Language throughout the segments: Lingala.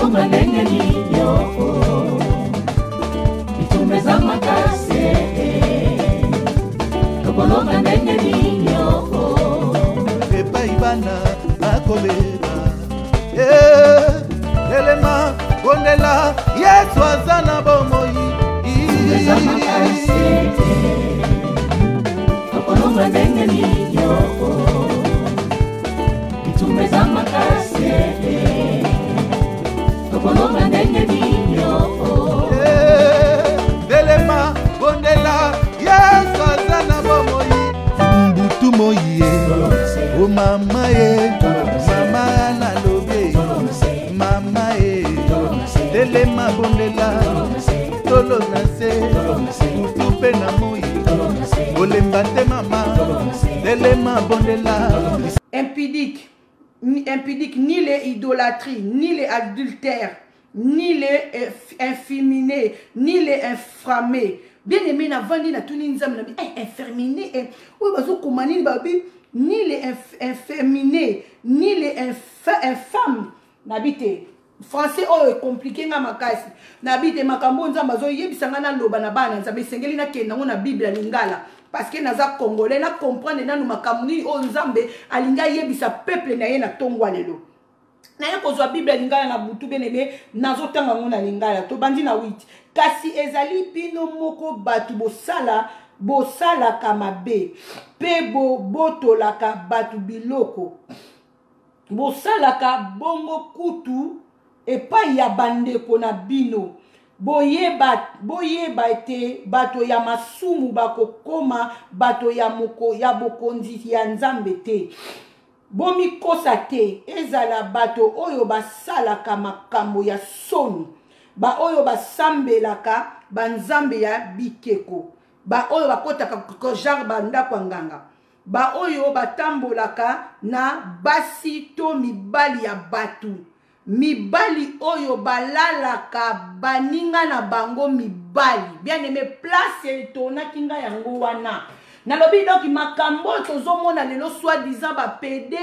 Tokolonga ndenge nini bitumeza makasi tokolonga ndenge nini epai bana akobeba elema bondela Yesu aza na bomoi tokolonga ndenge nini bitumeza makasi tokolonga ndenge nini elema bondela Yesu aza na bomoi mbutu moye o mama ye mama nalobi mama ye elema bondela tolo na se mbutu mpe na moi olemba te mama elema bondela. Impudique, ni les idolâtries, ni les adultères, ni les inféminés, ni les infamés. Bien aimé, na vandi na tuni nzam na bi inféminé oui bazo komani babi ni les inféminés, ni les infâmes nabite. Français oh est compliqué nga makasi. Nabite makambo nzamba zo yebisanga na loba na bana nzambe sengeli na kenda na Bible lingala. Parce que naza congolais na comprendre na makamuni o nzambe alinga yebisa peuple na ye na tongwa lelo. Na ye kozwa Bible lingala na butu benebe nazo tanga ngona lingala to bandi na 8. Kasi ezali bino moko batu bosala kamabe pe botolaka batu biloko bosalaka bongo kutu epai ya bandeko na bino boyeba ete bato ya masumu bakokoma bato ya bokonzi ya nzambe te bomikosa te ezala bato oyo basalaka makambo ya soni ba oyo basambelaka banzambe ya bikeko ba oyo bakotaka genre bandako ya nganga ba oyo batambolaka na basi to mibali ya batu mibali oyo balalaka baninga na bango mibali bien aimé place etonaki nga yango wana nalobi donc makambo tozomona lelo soi-disant ba PD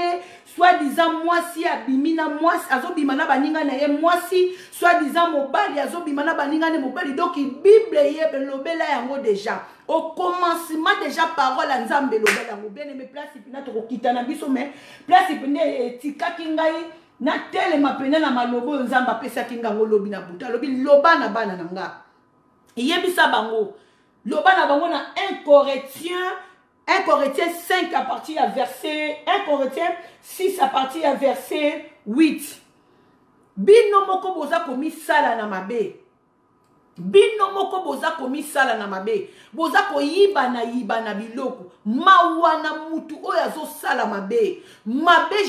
soi-disant mwasi abimina mwasi azobima na baninga na ye mwasi soi-disant mobali azobima na baninga na mobali donc Bible ye lobela yango déjà au commencement déjà parole à nzambe lobela yango bien aimé place ipina tokokita na biso mais place ipina etikaki ngai na tele mapena na malobo nzamba pesa kinga ngolobi na buta lobi loba na bana nanga yebisa bango loba na bango na 1 Corinthiens 5 à partir à verset 1 Corinthiens 6 à partir à verset 8 bino moko boza komi sala na mabe bino moko boza komi sala na mabe boza ko yiba na biloko mawana mutu oyo azosala mabe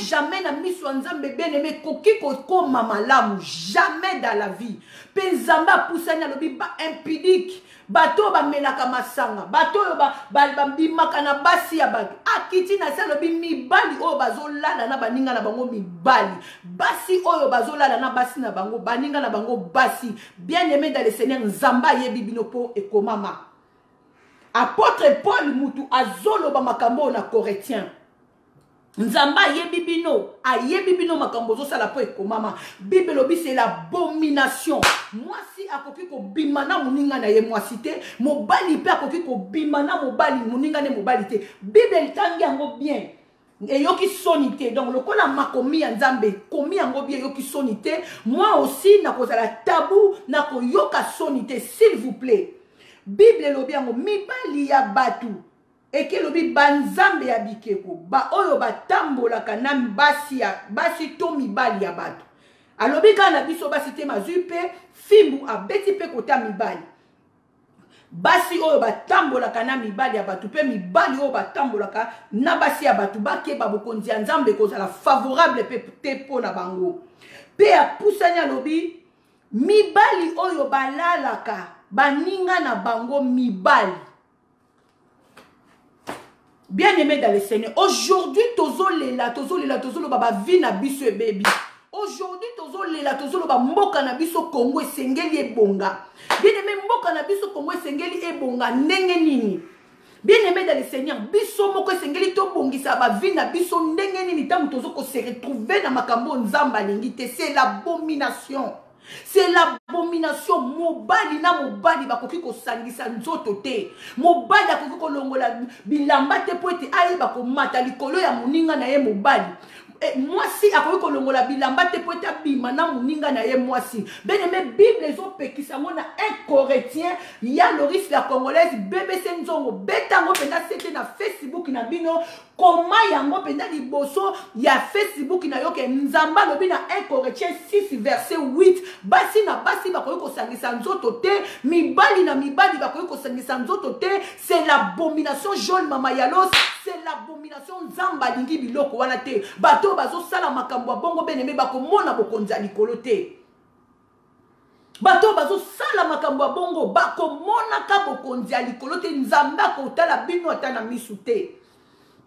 jamais na miso nzambe bien-aimé koki kokoma malamu jamais dans la vie pe nzambe apusani alobi ba impudique bato bamelaka masanga bato oyo bambimaka na basi ya bato akiti na se alobi mibali oyo bazolala na baninga na bango mibali basi oyo bazolala na basi na bango baninga na bango basi bien-aimé dans le Seigneur nzamba yebi bino po ekomama apôtre Paul mutu azoloba makambo na Corinthiens nzamba ayebi bino makambo zosala po ekomama Bible lobi c'est l'abomination mwasi akoki ko bimana muninga na ye mwasi te mobali pe akoki ko bimana mobali muninga ne mobali te Bible litangi yango bien eyoki soni te donc lokola makomi ya nzambe komi yango bien eyoki soni te moi aussi nakozala tabou nakoyoka soni te s'il vous plaît Bible lobi yango mibali ya batu eke lobi banzambe ya bikeko ba oyo batambolaka na basi to mibali ya batu alobi kana biso basi te mazui pe fimbu abeti pe kota mibali basi oyo batambolaka na mibali ya batu pe mibali oyo batambolaka na basi ya batu bakeba bokonzi ya nzambe kozala favorable pe te pona bango pe apusani alobi mibali oyo balalaka baninga na bango mibali. Bien aimé dans le Seigneur, aujourd'hui tozolela baba vie na biso baby. Aujourd'hui tozolela ba mboka na biso Congo esengeli ebonga. Bien aimé mboka na biso Congo esengeli ebonga ndenge nini? Bien aimé dans le Seigneur, biso moko esengeli to bongisa ba vie na biso ndenge nini tango tozoko se retrouver na makambo nzamba lingi te, c'est l'abomination. C'est l'abomination. Mobali na mobali bakoki ko sangisa nzoto te. Mobali akoki ko longola bilamba te po ete ayeba ko mata likolo ya muninga na ye mobali. Mwasi akoki ko longola bilamba te po ete abima na muninga na ye mwasi. Bien-aimé, Bible ezopekisa ngo na 1 Corinthiens ya Loris la Congolaise BBC Nzongo betango penda sete na Facebook na bino koma yango penda liboso ya Facebook na yoke nzamba lobi na 1 Corinthiens 6 verset 8 basi na basi bakoki ko sangisa nzoto te, mibali na mibali bakoki ko sangisa nzoto te. C'est l'abomination jaune mama yalos, c'est l'abomination nzamba lingi biloko wana te. Bato bazo sala makambo bongo bien-aimé bakomona bokonza likolo te. Bato bazo sala makambo bongo bakomona ka bokonzi ya likolo te. Nzamba ko tala bino atana misu te.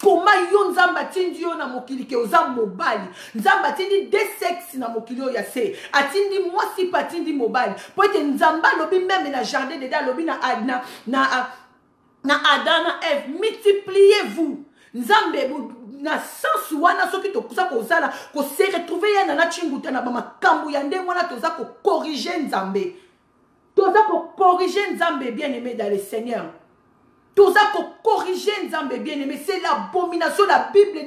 Koma yo nzamba tindi yo na mokili ke oza mobali. Nzamba tindi de sexe na mokili yo ya se. Atindi mwasi patindi mobali. Po ete nzamba lobi même na jardin de da lobi na Adam na Eve, multipliez-vous. Nzambe na sens wana soki to kusa ko zala ko se retrouver ya na chinguta na ba makambu ya ndenge wana toza ko corriger nzambe. Toza ko corriger nzambe bien-aimé dans le Seigneur. Toza ko corriger nzambe bien-aimé, c'est l'abomination. La Bible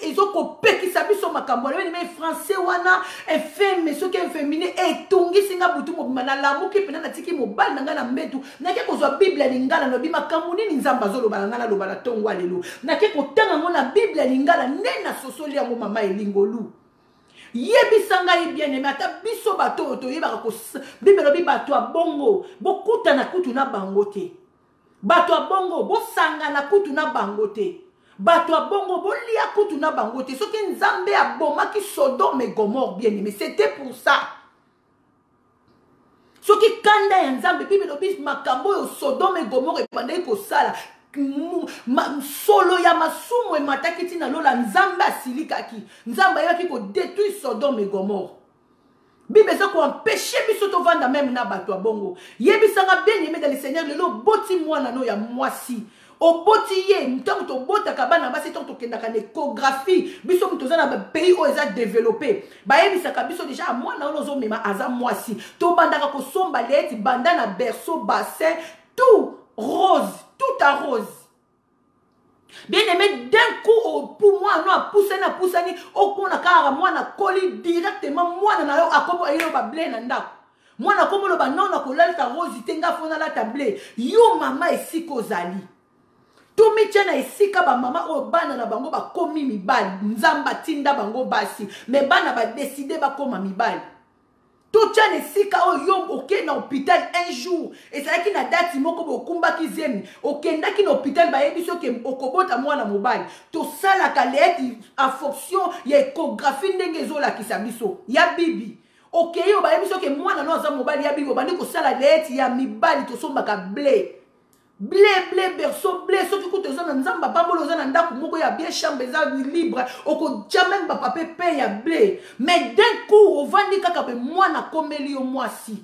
ils ont copé qui s'habille sur makambo. Mais français wana FM ce qui est féminin et tongi singa butu mo na lamu ki pena na tiki mobile na ngana metu. Na ke ko zo Bible lingala no bi makambo ni nzamba zo lo bana ngala lo bana tongwa lelo. Na ke ko tanga ngona Bible lingala nena sosoli yango mama elingolu. Yebisanga ye bien-aimé ata biso bato to yeba ko Bible lo bi bato abongo bokuta na kutu na bangote. Bato abongo bosanga na kutu na bangote. Bato abongo bolia kutu na bangote. Soki nzambe aboma ki Sodome et Gomorrhe bien-aimé, c'était pour ça. Soki kanda ya nzambe Bible lobi makambo yo Sodome et Gomorrhe epandai ko sala solo ya masumu e matakiti na lola nzambe asilikaki. Nzambe yaki ko détruire Sodome et Gomorrhe. Bible ça ko empêcher biso to vanda même na bato abongo. Yebisanga bien-aimé dans le Seigneur lelo boti mwana no ya mwasi. O boti ye ntango to bota kabana basi to kenda ka échographie biso mtoza na pays o eza développé. Ba yebisaka biso déjà mwana ono zo mema aza mwasi. To bandaka ko somba leti banda na berceau bassin tout rose, tout à rose. Bien-aimé, d'un coup, pour moi, nous a poussé na poussani, au qu'on a car moi na colis directement moi na yo akobo ayo ba blé na ndako. Moi na komo lo ba non na kolal ta rose tenga fona la tablé. Yo mama esiko zali. To mi tena esika ba mama o bana na bango ba komi mibali. Nzamba tinda bango basi. Mais bana ba décider ba koma mibali. Tout tient ici quand on yom ok na hôpital un jour et c'est là qui na date moko bo kumba ki zemi ok ndaki na hôpital ba yebiso ke okobota mwana mobali to sala kaleti en fonction ya échographie ndenge zola ki sabiso ya bibi ok yo ba yebiso ke mwana no za mobali ya bibi bandi ko sala leti ya mibali to somba ka blé blé berceau blé so ki kuto zana nzamba bambolo zana ndako moko ya bien chambre za libre oko jamais ba papé paye ya blé mais d'un coup ovandi kaka be mwana komeli yo mwasi.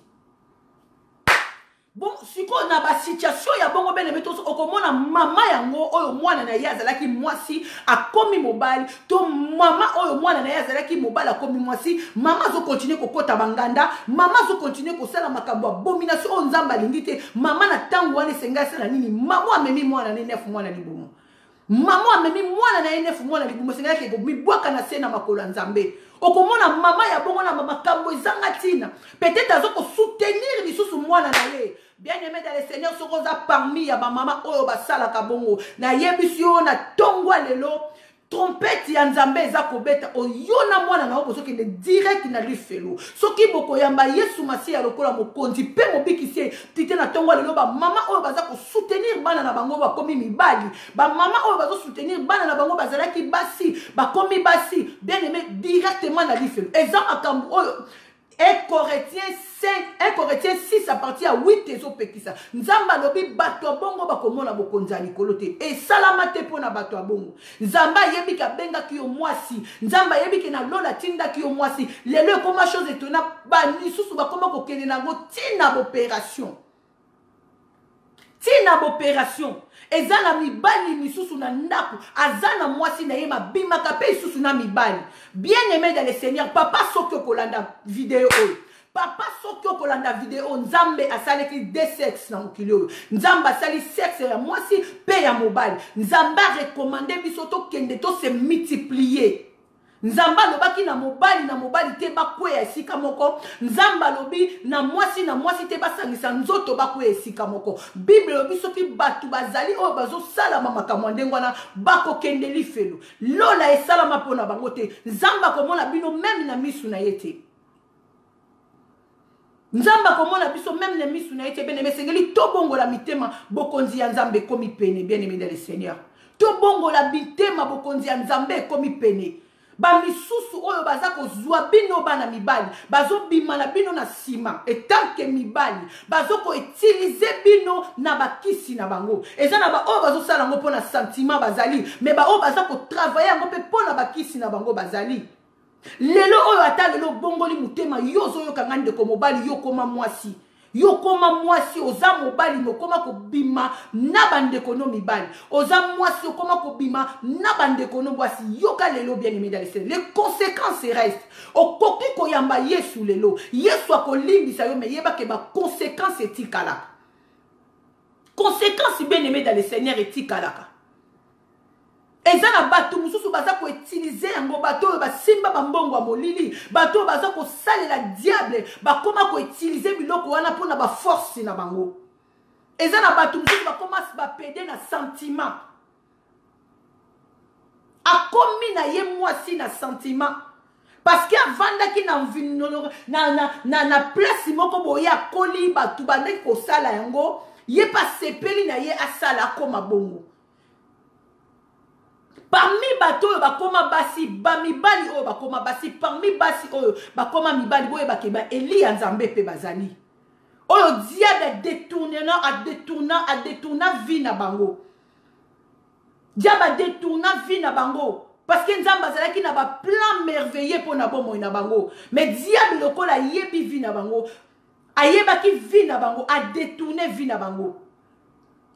Bon siko na ba situation ya bongo bene beto okomona mama yango oyo mwana na ye azalaki mwasi akomi mobali to mama oyo mwana na ye azalaki mobali akomi mwasi mama zo continuer kokota banganda mama zo continuer kosala makambo abomination o nzamba lingite mama na tango wana senga sala nini mama amemi mwana na 9 mwana libumu mama amemi mwana na 9 mwana libumu senga ke mibwaka na sena makolo nzambe okomona mama ya bongo na mama kambo ezanga tina peut-être azoko soutenir lisusu mwana na ye. Bien-aimé dans le Seigneur, ce qu'on a parmi ya ba mama oyo ba sala kabongo na yebisio na tongwa lelo trompette ya nzambe za kobeta oyona mwana na oboso ke direct na lifelo soki boko yamba Yesu Masiya lokola mokonzi pe mobikisi tite na tongwa lelo ba mama oyo baza ko soutenir bana na bango ba komi mibali ba mama oyo bazo soutenir bana na bango bazalaki basi ba komi basi. Bien-aimé directement na lifelo ezama kambo oyo 1 Corinthiens 6 à partir à 8 ezopekisa nzamba lobi bato bongo bakomona bokonza likolo te e salama te pona bato bongo nzamba yebi ka benga ki yo mwasi nzamba yebi ke na lola tinda ki yo mwasi lelo koma chose etona ba lisusu bakoma kokende nango tina opération ezana mibali misusu na ndako azana mwasi na ye mabimaka pe isusu na mibali. Bien-aimé dans le Seigneur, papa soko kolanda vidéo oyo papa soki okolanda video nzambe asalaki des sexe na mokili oyo nzambe asali sexe ya mwasi pe ya mobali nzambe arekomande biso tokende tose multiplier nzambe alobaki na mobali te bakweya esika moko nzambe alobi na mwasi te basangisa nzoto bakweya esika moko bible elobi soki bato bazali oyo bazosalama makambo ndenge wana bakokende lifelo lola esalama mpo na bango te nzambe akomona bino meme na misu na ye te nzambe akomona biso meme na misu na ye te bien-aimé esengeli tobongola mitema bokonzi ya nzambe ekomi pene bien-aimé dans le Seigneur tobongola mitema bokonzi ya nzambe ekomi pene bamisusu oyo baza kozwa bino bana mibali bazobima na bino na nsima etanke mibali bazokoutilize bino na bakisi na bango eza na baoyo bazosala yango mpo na sentiment bazali me baoyo baza kotravaye yango mpe mpo na bakisi na bango bazali lelo oyo ata lelo bongoli motema yo ozoyokanga ndeko mobali yo koma mwasi yo koma mwasi oza mobali mokoma kobima na bandeko no mibali oza mwasi okoma kobima na bandeko no mwasi yoka lelo bien aimé dans le Seigneur les conséquences restent okoki koyamba Yesu lelo Yesu akolimbisa yo me yeba ke ba conséquences etikala conséquences bien aimé dans le Seigneur etikalaka eza na bato mususu baza ko utiliser yango bato oyo basimba bambongo ya molili bato oyo baza kosalela diable bakoma ko utiliser biloko wana mpona baforce na bango eza na bato mususu bakoma bapede na sentiment akomi na ye mwasi na sentiment parce que avandaki na place moko boye akoli bato bandaki kosala yango ye pa sepeli na ye asala akoma bongo parmi bato oyo bakoma basi bamibali oyo bakoma basi parmi basi oyo bakoma mibali boye bakeba Eli nzambe pe bazali oyo diable détourna vie na bango diable détourna vie na bango parce que nzambe azalaki na ba plan merveilleux pour na bomo na bango mais diable lokola yebi vie na bango ayebaki vie na bango a détourné vie na bango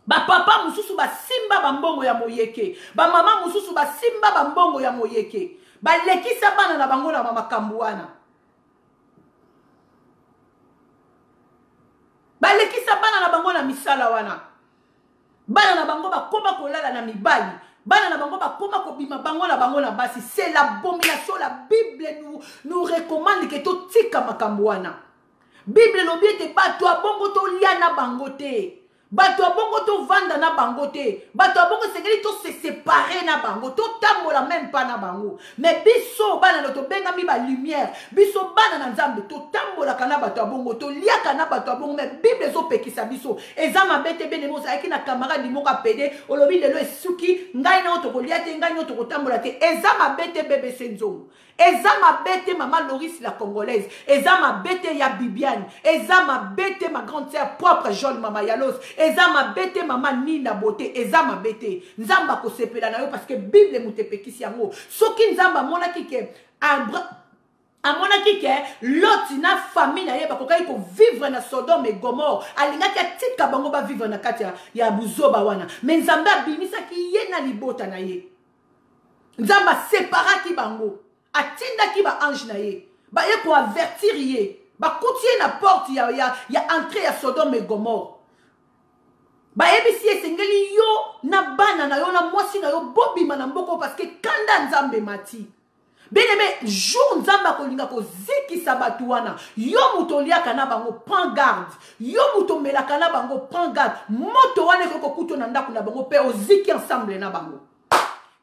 ba papa mususu basimba bambongo ya moyeke ba mama mususu basimba bambongo ya moyeke balekisa bana na bango na makambo wana balekisa bana na bango na misala wana bana na bango bakoma kolala na mibali bana na bango bakoma kobima bango na basi c'est l'abomination la Bible nous recommande que to tika makambo wana Bible lobi te bato abongo to lia na bango te bato abongo to vanda na bango te bato abongo sengeli to se séparer na bango to tambola même pas na bango mais biso bana no to benga mi ba lumière biso bana na nzambe to tambola kana bato abongo to lia kana bato abongo mais Bible zo pekisa biso eza mabete bene mo sa na camarade moko apede olobi lelo esuki ngai na to kolia te ngai na to kotambola te eza mabete bebe senzo eza mabete mama Loris la congolaise eza mabete ya Bibiane eza mabete ma grande sœur propre Joel mama Yalos eza mabete mama Nina Beauté eza mabete nzamba ko sepela na yo parce que Bible mutepekisi yango soki nzamba monaki ke amonaki ke Lot na famille na ye bakokai ko vivre na Sodome et Gomorre alingaki atika bango ba vivre na kati ya buzoba wana mais nzamba abimisaki ye na libota na ye nzamba separaki bango atindaki ba ange na ye ba ye ko avertir ye ba koutier na porte ya entrée ya Sodome et Gomorre ba ebisi esengeli yo na bana na yo na mwasi na yo bobima na mboko parce que kanda nzambe mati bien aimé jour nzamba kolinga ko zikisa batu wana yo mutoliaka na bango prends garde yo mutomelaka na bango prends garde moto wana ko kuto na ndako na bango pe oziki ensemble na bango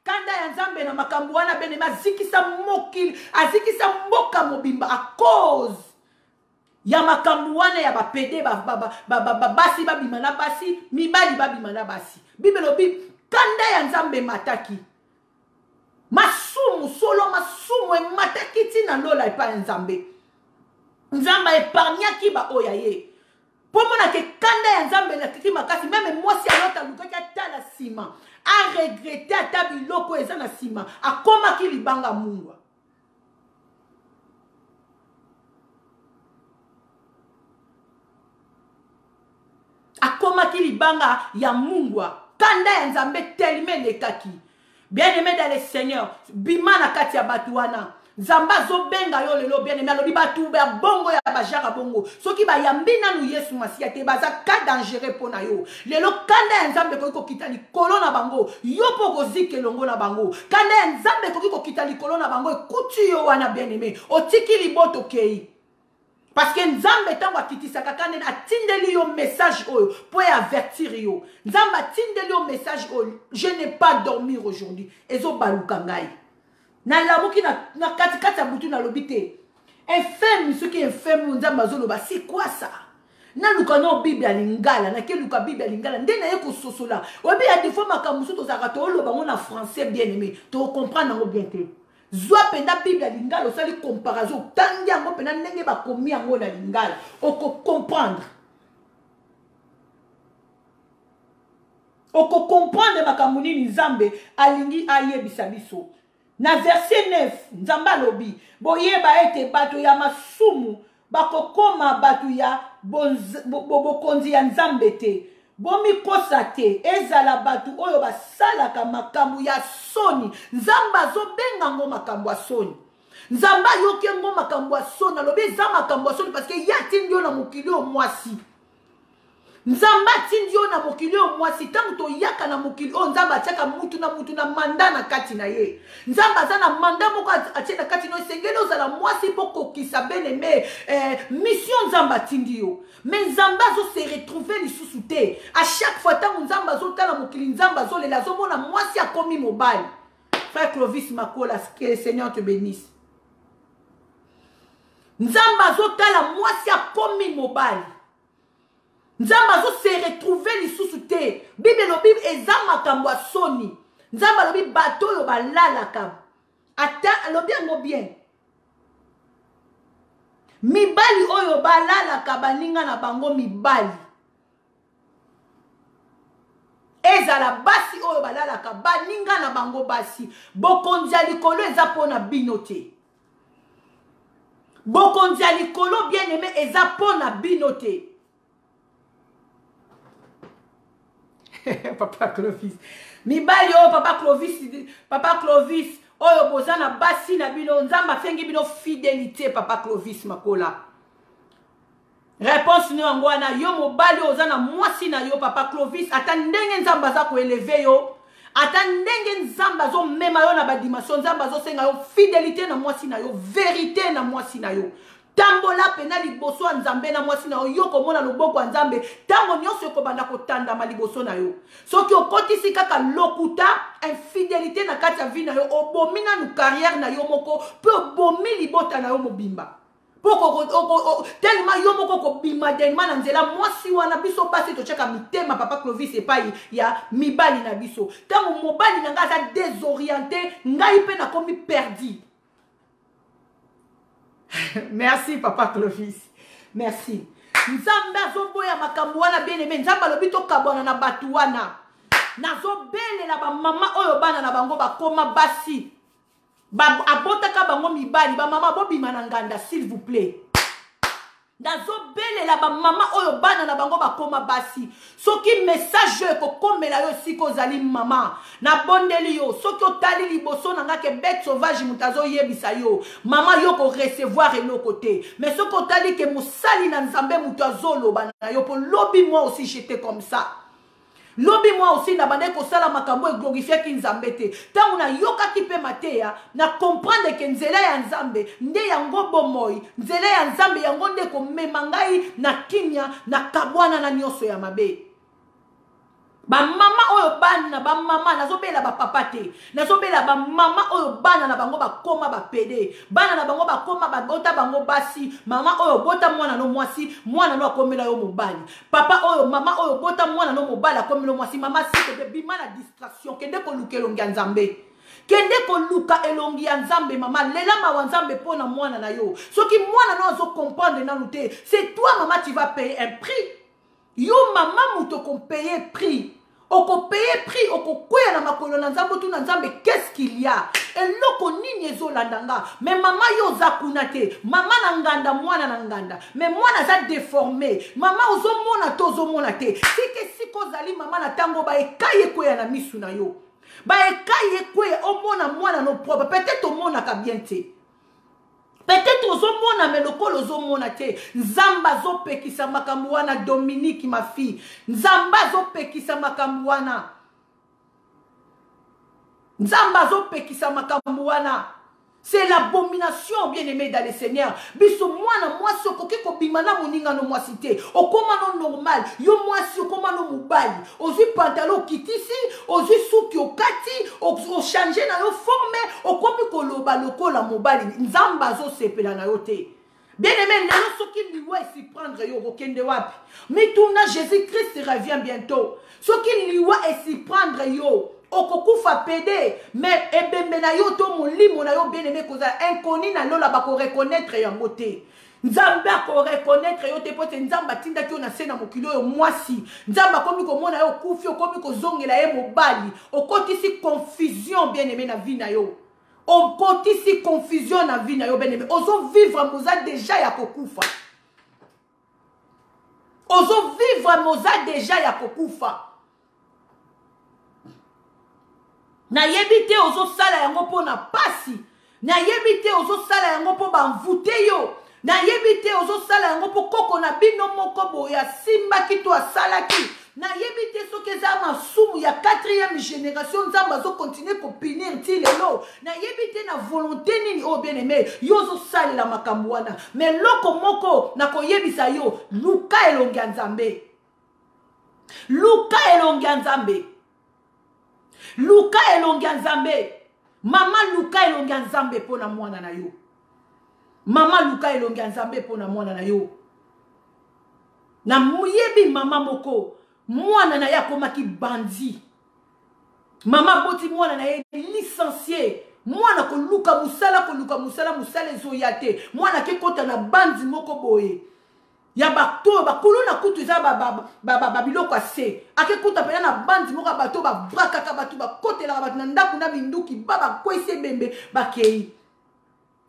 kanda ya nzambe na makambo wana bien aimé azikisa mokili azikisa mboka mobimba a cause ya makambo wana ya bapede basi babima na basi mibali babima na basi Bible lobi kanda ya nzambe mataki masumu solo masumu emataki tina lola epa nzambe nzamba epargnaki ba oya ye pomona ke kanda ya nzambe na kiki makasi meme mwasi alota lukaki atala sima a regrette ata biloko eza na sima akomaki libanga mungwa akomaki libanga ya mungwa kanda ya nzambe telime lekaki bien aimé dans le Seigneur bima na kati ya batu wana Zamba zo benga yo lelo bien aimé alobi batu ba bongo ya bajaka bongo soki ba yambina nu Yesu Masia te baza ka dangereux pona yo lelo kanda ya nzambe ko kita likolo na bango yo poko zike longo na bango kanda ya nzambe ko kita likolo na bango ekuti yo wana bien aimé otiki liboto kei parce que nzambe tango akitisaka kande atindeli yo message oyo po avertir yo nzambe atindeli yo message oyo je n'ai pas dormi aujourd'hui ezo baluka ngai na lamuki na kati ya butu na lobite infirme soki infirme nzambe azoloba c'est quoi ça na luka no bible ya lingala na ke luka bible ya lingala nde na ye kososola obi ya defo makambo so tozalaka toloba ngo na français bien aimé to comprendre yango bien te zwa penda bible ya lingala osali comparaison otangi yango penda ndenge bakomi yango na lingala oko comprendre makambo nini nzambe alingi ayebisa biso. Na verset 9, nzamba lobi, boyeba ete bato ya masumu, bakokoma bato ya bokonzi ya nzambe te, bomi kosa te, ezala bato oyo basalaka makambo ya soni, nzamba zo benga ngo makambo ya soni. Nzamba yoke ngo makambo ya soni, alobi eza makambo ya soni, parce que ya tindio na mokili o mwasi. Nzamba tindio na mokili o mwasi tango to yaka na mokili o nzamba tiaka mutu na manda na kati na ye nzamba za na manda moko atie na kati no sengeli ozala mwasi poko kisa beneme mission nzamba tindio mais nzamba zo se retrouver lisusu te à chaque fois tango nzamba zo tala mokili nzamba zo lela zo mona mwasi akomi mobali. Frère Clovis Makola, que le Seigneur te bénisse. Nzamba zo tala mwasi akomi mobali. Nzamba zo se retrouver lisusu te. Bible lo Bible eza makambo ya soni. Nzamba lo Bible bato yo balalaka. Ata lo bien bien. Mibali oyo balalaka baninga na bango mibali. Ezala basi oyo balalaka baninga na bango basi. Bokondia likolo eza pona bino te. Bokondia likolo bien aimé eza pona bino te. Papa Clovis. Mibali oyo Papa Clovis oyo bozana basi na bino nzamba fengi bino fidélité Papa Clovis Makola. Réponse ni angwana yo mobali ozana mwasi na yo Papa Clovis ata ndenge nzamba za ko élever yo ata ndenge nzamba zo mema yo na ba dimension nzamba zo senga yo fidélité na mwasi na yo vérité na mwasi na yo. Tambola pena liboso ya nzambe na mwasi na yo yo komona loboko ya nzambe tango nyonso ekobanda kotandama liboso na yo soki okotisi kaka lokuta infidélité na kati ya vie na yo obomi nanu carrière na yo moko pe obomi libota na yo mobimba poko tellement yo moko kobima denima na nzela mwasi wana biso basi tocheka mitema Papa Clovis epai ya mibali na biso tango mobali na nga aza désorienté ngai pe nakomi perdu. Merci Papa Clovis. Merci. Nzambe azoboya makambo wana bien aimé. Nzambe alobi tokabwana na batu wana. Nazobelela ba mama oyo bana na bango bakoma basi. Abotaka bango mibali ba mama bobima na nganda s'il vous plaît. Nazobelela ba mama oyo bana na bango bakoma basi. Soki message ko komela yo siko zali mama na bondeli yo soki otali liboso na nga ke bête sauvage mutazo yebisa yo mama yo ko recevoir eloko te mais soki otali ke musali na nzambe mutazo loba na yo po lobi moi aussi j'étais comme ça. Lobi moi aussi na bande ko sala makambo e glorifier ki nzambe te tangu na yoka ki pe mateya na comprendre ke nzela ya nzambe nde yango bomoi nzela ya nzambe yango nde ko memangai na kimia na kabwana na nyonso ya mabe. Ba mama oyo bana ba mama nazobela ba papa te nazobela ba mama oyo bana na bango bakoma ba pede bana na bango bakoma ba bota bango basi mama oyo bota mwana no mwasi mwana no akomela yo mobali papa oyo mama oyo bota mwana no mobali akomela mwasi mama siko de bima na distraction kende ko luka elongi ya nzambe kende ko luka elongi ya nzambe mama lela mawa nzambe pona mwana na yo soki mwana no azo comprendre nanu te c'est toi maman tu vas payer un prix yo maman muto ko payer prix oko payer prix oko kwea na makolo na nzambe tu na nzambe qu'est-ce qu'il y a eloko nini ezolandanga mais mama yo za kunate mama na nganda mwana na nganda mais mwana za déformé mama ozomona to ozomona te sike siko zali mama na tango ba ekaye kwea na misu na yo ba ekaye kwea omona mwana no propre peut-être omona ka bien te Peut-être ozomona mais lokolo ozomona te. Nzamba zo pekisa makambo wana Dominique ma fille. Nzamba zo pekisa makambo wana. Nzamba zo pekisa makambo wana. C'est l'abomination, bien-aimé dans le Seigneur. Biso mwana mwasi okoki kobimana moninga no mwasi te. Okoma no normal. Yo mwasi okoma no mobali. Ozwi pantalon kitisi, ozwi suki okati, o changer na yo forme, okomi koloba lokola mobali. Nzamba zo sepela na yo te. Bien-aimé, lelo soki liwa esi prendre yo okende wapi. Mituna Jésus-Christ revient bientôt. Soki liwa esi prendre yo okokufa pede mais ebembe na yo to molimo na yo bien-aimé koza inconnu na lola bako reconnaître yango te. Nzambe ko reconnaître yo te pote nzamba tinda ki na sena mokilo yo mwasi. Nzamba komi ko mona yo kufi komi ko zongela ye mobali. Okotisi confusion bien-aimé na vie na yo. Okotisi confusion na vie na yo bien-aimé. Ozo vivre moza déjà ya kokufa. Ozo vivre moza déjà ya kokufa. Na yebite ozo sala yango po na pasi. Na yebite ozo sala yango po banvute yo. Na yebite ozo sala yango po koko na bino moko boya simba kito asala ki. Na yebite soki za masumu ya 4e génération nzamba zo continuer ko punir ti lelo. Na yebite na volonté nini o bien aimé yo zo sala la makambo wana. Mais loko moko na ko yebisa yo luka elonga nzambe. Luka elonga nzambe. Luka elonga nzambe. Mama Luka elonga nzambe pona mwana na yo. Mama Luka elonga nzambe pona mwana na yo. Na muyebi mama moko mwana na ya komaki bandi. Mama boti mwana na ye licencié. Mwana ko luka musala musala ezoyate. Mwana ke kota na bandi moko boye. Ya bato bakulu na kutu za babiloko ase akekuta pena na bandi moka bato ba brakaka bato ba kotela bato na ndaku na binduki baba kwese bembe bakei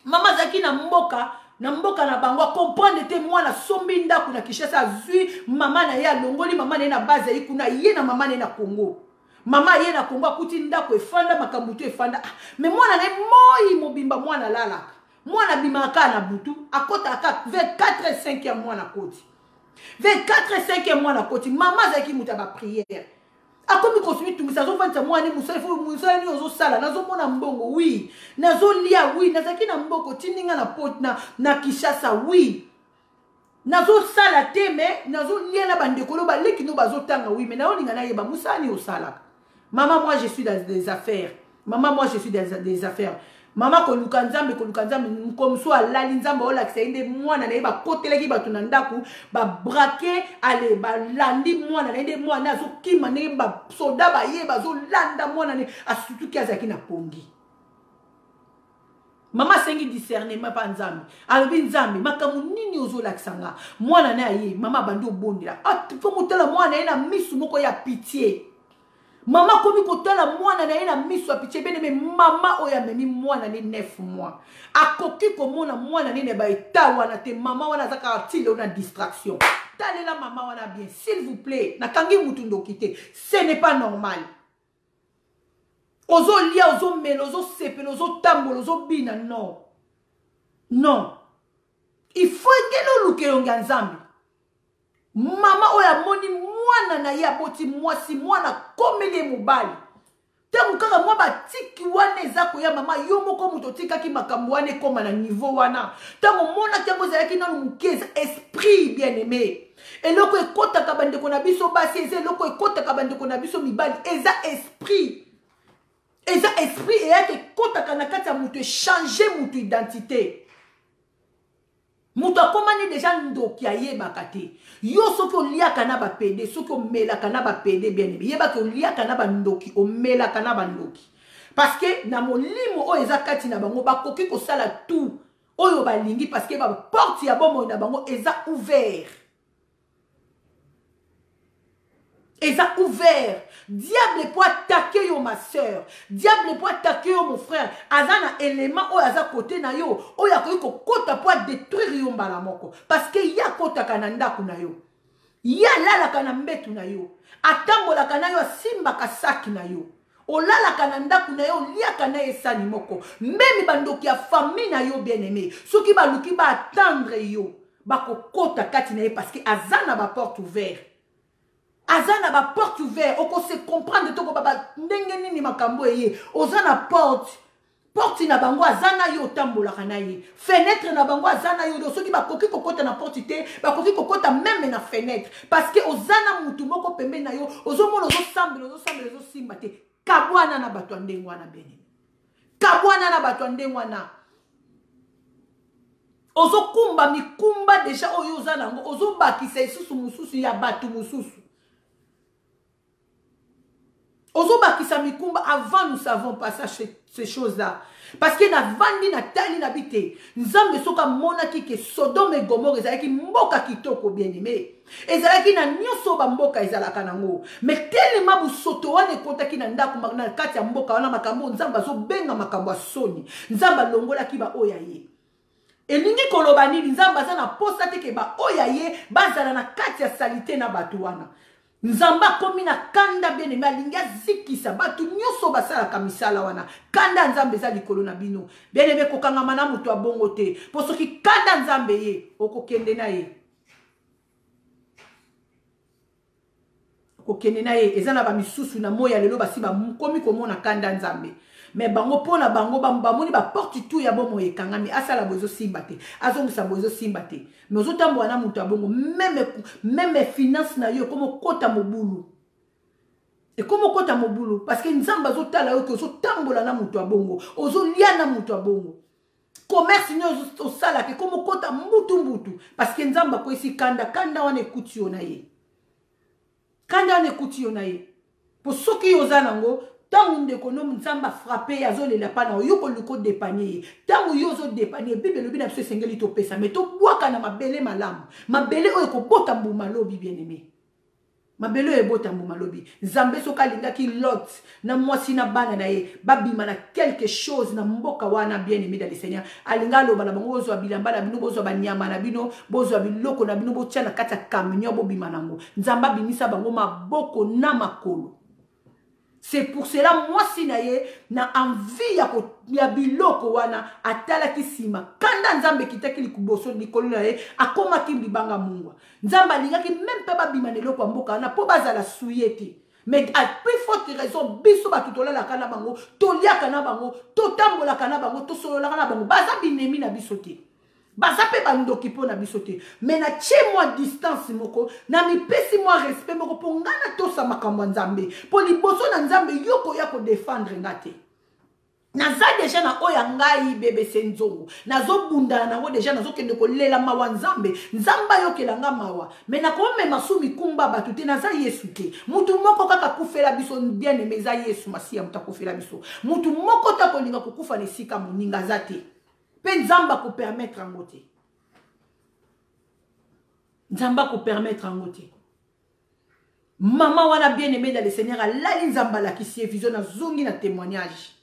mama zaki na mboka na bango comprendre te mwana sombi ndaku na Kinshasa zui mama na ya longoli mama na base yi kuna ye na mama na Congo mama ye na Congo akuti ndaku efanda makambutu efanda mais mwana na moi mobimba mwana lala mwana bimaka na butu akota aka 24 5 mwana koti 24 5 mwana koti mama zaki muta ba prière akomi kosumi tumisa zo vanta mwana musala fo musala ni ozo sala nazo mona mbongo oui nazo lia oui nazaki na mboko tininga na pot na Kinshasa oui nazo sala teme nazo lia na bandekolo ba leki no bazo tanga oui mais na olinga na yeba musala ni osala maman moi je suis dans des affaires maman moi je suis dans des affaires. Mama koluka nzambe mkomso alali nzambe olakisa inde mwana na ye bakoteleki bato na ndaku ba braquer ale ba landi mwana na inde mwana azo kima ne ba soda ba ye bazo landa mwana ne asutu ki azaki na pongi. Mama sengi discernement pa nzambe alobi nzambe makamu nini ozo lakisanga mwana na ye mama bandi obondela fo mutala mwana ye na misu moko ya pitié. Mama komi kotala mwana na ye na miso apiche bene me mama oya memi mwana ni 9 mois. Akoki komona mwana ni ne ba eta wana te mama wana zaka atile ona distraction. Talela mama wana bien s'il vous plaît. Na kangi mutu ndokite. Ce n'est pas normal. Ozo lia ozo melo ozo sepelo ozo tambolo ozo bina non. Non. Il faut que luke yonga nzambi. Mama oya moni mwana na ya boti mwasi mwana komele mobali. Tangu kaka mwa batiki wana ezako ya mama yo moko muto tika ki makambo wana koma na niveau wana. Tangu mona kiango za yaki nanu mukeza esprit bien aimé. Eloko ekota kabande kona biso basi eze eloko ekota kabande kona biso mibali eza esprit. Eza esprit e yake kota kanakata muto changer muto identité. Muto akomani deja ndoki ayebaka te. Yo soki oliaka na ba pede, soki omelaka na ba pede bien aimé. Yebaka oliaka na ba ndoki, omelaka na ba ndoki. Parce que na molimo oyo eza kati na bango bakoki kosala tout oyo balingi parce que ba porte ya bomo na bango eza ouvert. Eza ouvert. Diable peut attaquer yo ma soeur. Diable peut attaquer yo mon frère. Azana élément o aza côté na yo. O ya ko kota pour détruire yo mbala moko. Parce que ya kota kananda kuna yo. Ya lala kana mbetu na yo. Atambola kana yo simba kasaki na yo. olala kananda kuna yo lia kana esani moko même bandoki ya famille na yo bien aimé soki baluki ba attendre yo bakokota kati na ye parce que azana ba porte ouverte azana ba porte ouverte oko se comprendre toko baba ndenge nini makambo eye ozana porte na bango azana yo tambola kana ye fenêtre na bango azana yo do soki bakoki kokota na porte te bakoki kokota même na fenêtre parce que ozana mutu moko pembe na yo ozomona ozosimba te kabwana na bato ndengwa na bene kabwana na bato ndengwa na ozokumba mikumba deja oyo ozana ngo ozobakisa isusu mususu ya bato mususu ozobakisa mikumba avant nous savons pas ça ces choses là parce que na vandi na tali na bité nzambe soka monaki ke Sodome et Gomorrhe ezalaki mboka kitoko bien aimé ezalaki na nyoso ba mboka ezalaka nango mais tellement busoto wana ekotaki na ndako na kati ya mboka wana makambo nzambe azobenga makambo soni nzambe longolaki ba oya ye elingi koloba nini nzambe aza na posa te ke ba oya ye bazala na kati ya salite na bato wana nzamba komi na kanda bien aimé alingi azikisa bato nyonso basalaka misala wana kanda nzambe eza likolo na bino bien aimé kokangama na moto abongo te po soki kanda nzambe ye okokende na ye kokende na ye eza na bamisusu na moya lelo basi bakomi komona kanda nzambe mais bango pona bango bamoni ba porte tout ya bomo ekangami asala bozo simba te azongisa bozo simba te mais ozotambo wana mutu abongo même finance na yo comme kota mobulu et comme kota mobulu parce que nzamba zotala yo ke ozotambola na mutu abongo ozolia na mutu abongo commerce nyo osala ke comme kota mbutu parce que nzamba ko isi kanda wana ekuti yo na ye kanda wana ekuti yo na ye po soki ozana ngo tangu ndeko no nzamba frappé azolela pa na oyoko luko dépanier tangu yozo dépanier bible lobi na biso sengeli to pesa mais to bwaka na mabele malamu mabele oyo ko bota mbuma lobi bien aimé mabele oyo bota mbuma lobi nzambe soka lingaki lot na mwasi na bana na ye babima na quelque chose na mboka wana bien aimé dans le Seigneur alinga loba na bango bozwa bilamba na bino bozwa banyama na bino bozwa biloko na bino botia na kati ya camion bobima nango nzamba binisa bango maboko na makolo. C'est pour cela moi si na envie ya biloko wana atala kisima kanda nzambe kitaki likuboso likolo na ye akoma ki libanga mungwa nzamba lingaki même pas babima neloko mboka na po bazala suyete mais à plus forte raison biso batutola la kana bango toliaka na bango totambola kana bango tosolola kana bango baza binemi na bisote baza pe bandoki po na bisote mais na tie moi distance moko na mipesi moi respect moko po ngana tosa makambo nzambe po liboso na nzambe yoko ya ko défendre ngate naza déjà na oya ngai bebe senzongo nazo bunda nango déjà nazo kende ko lela mawa nzambe nzamba yokelanga mawa mais na ko mema sumi kumba batute naza Yesu te mutu moko kaka kufela biso bien aimé za Yesu masia mutakufela biso mutu moko takolinga kukufa nesika moninga zate pe nzamba ko permettre en ngote nzamba ko permettre en ngote maman wana bien aimé dans le Seigneur alali nzamba la kisie vision na zongi na témoignage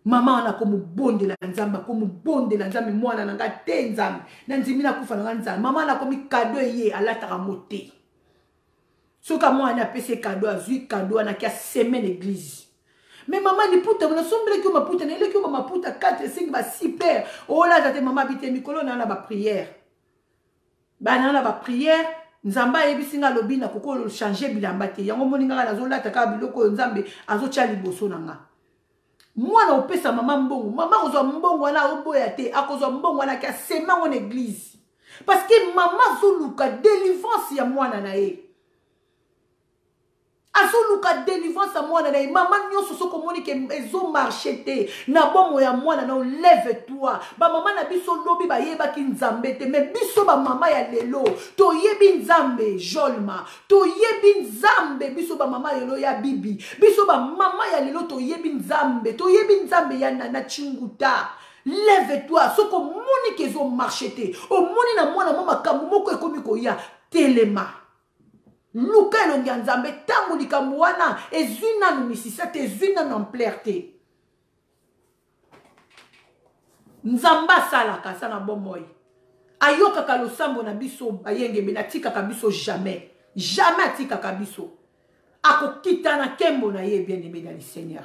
maman wana komu bonde la nzambe mwana nanga te nzambe na nzimi na kufa nanga nzambe maman na komi cadeau ye alataka mote soka mwana pese cadeau azui cadeau na kia semaine église. Mais maman ni puta na sombre ki ma puta na ile ki ma puta 4 5 ba 6 père oh là tate maman bité mikolo na ba prière ba na ba prière nzamba yebisinga lobi na kokolo changer bilamba te yango moninga na zolata ka biloko nzambe azocha liboso nanga mwana opesa maman mbongo maman kozwa mbongo wana oboya te akozwa mbongo wana ka sema en église parce que maman zoluka délivrance ya mwana na ye azoluka délivrance à mwana na ye maman nyonso soko moni ke ezo marché te na bomo ya mwana na lève toi ba maman na biso lobi ba yeba ki nzambe te mais biso ba maman ya lelo to yebi nzambe jolma to yebi nzambe biso ba maman yelo ya bibi biso ba maman ya lelo to yebi nzambe ya nana chinguta lève-toi soko moni ke ezo marché te o moni na mwana mama kambo moko ekomi ko ya telema luka elongi ya nzambe tango likambo wana ezwi nanu misisa te ezwi nanu ampleur te nzambe asalaka asa na bomoi ayokaka losambo na biso bayengembe atikaka biso jamais atikaka biso akokita na kembo na ye bien-aimé dans le Seigneur.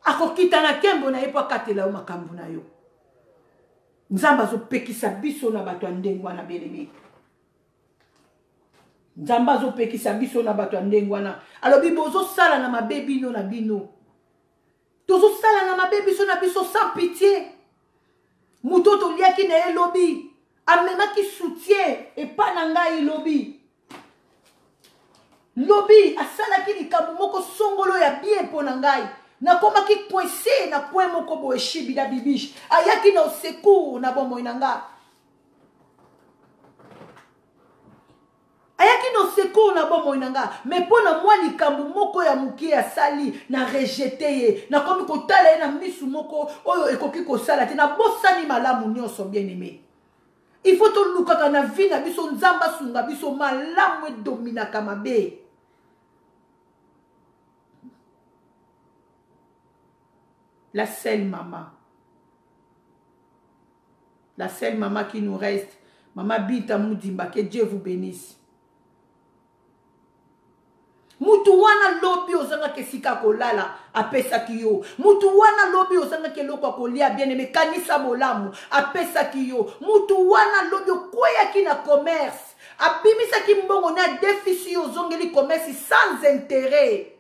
Akokita na kembo na ye po akatela yo makambo na yo. Nzambe azopekisa biso na bato ya ndenge wana bien-aimé. Nzambe azopekisa biso na bato ya ndenge wana. Alobi bozosala na mabe bino na bino. Tozosala na mabe biso na biso sans pitié. Muto toliaki na ye lobi. Amemaki soutien epa na ngai lobi. Lobi asalaki likambo moko songolo ya bien po na ngai. Nakomaki coincé na point moko boye shibida bibish. Ayaki na secours na bomoi na nga. Ayaki no secours na bomoi na nga. Mais po na mwa likambo moko ya mukie ya sali na rejeté ye. Na komi kotala ye na misu moko oyo ekoki kosala te na bosani malamu nyonso bien-aimé. Il faut to lukaka na vie na biso nzamba sunga biso malamu dominaka mabe. La seule maman. La seule maman qui nous reste. Maman Binta Moudimba, que Dieu vous bénisse. Mutu wana lobi ozanga kesika kolala apesa kiyo. Mutu wana lobi ozanga keloko kolia bien-aimé kanisa bolamu apesa kiyo. Mutu wana lobi okoya ki na commerce. Abimisa ki mbongo na déficit ozongeli commerce sans intérêt.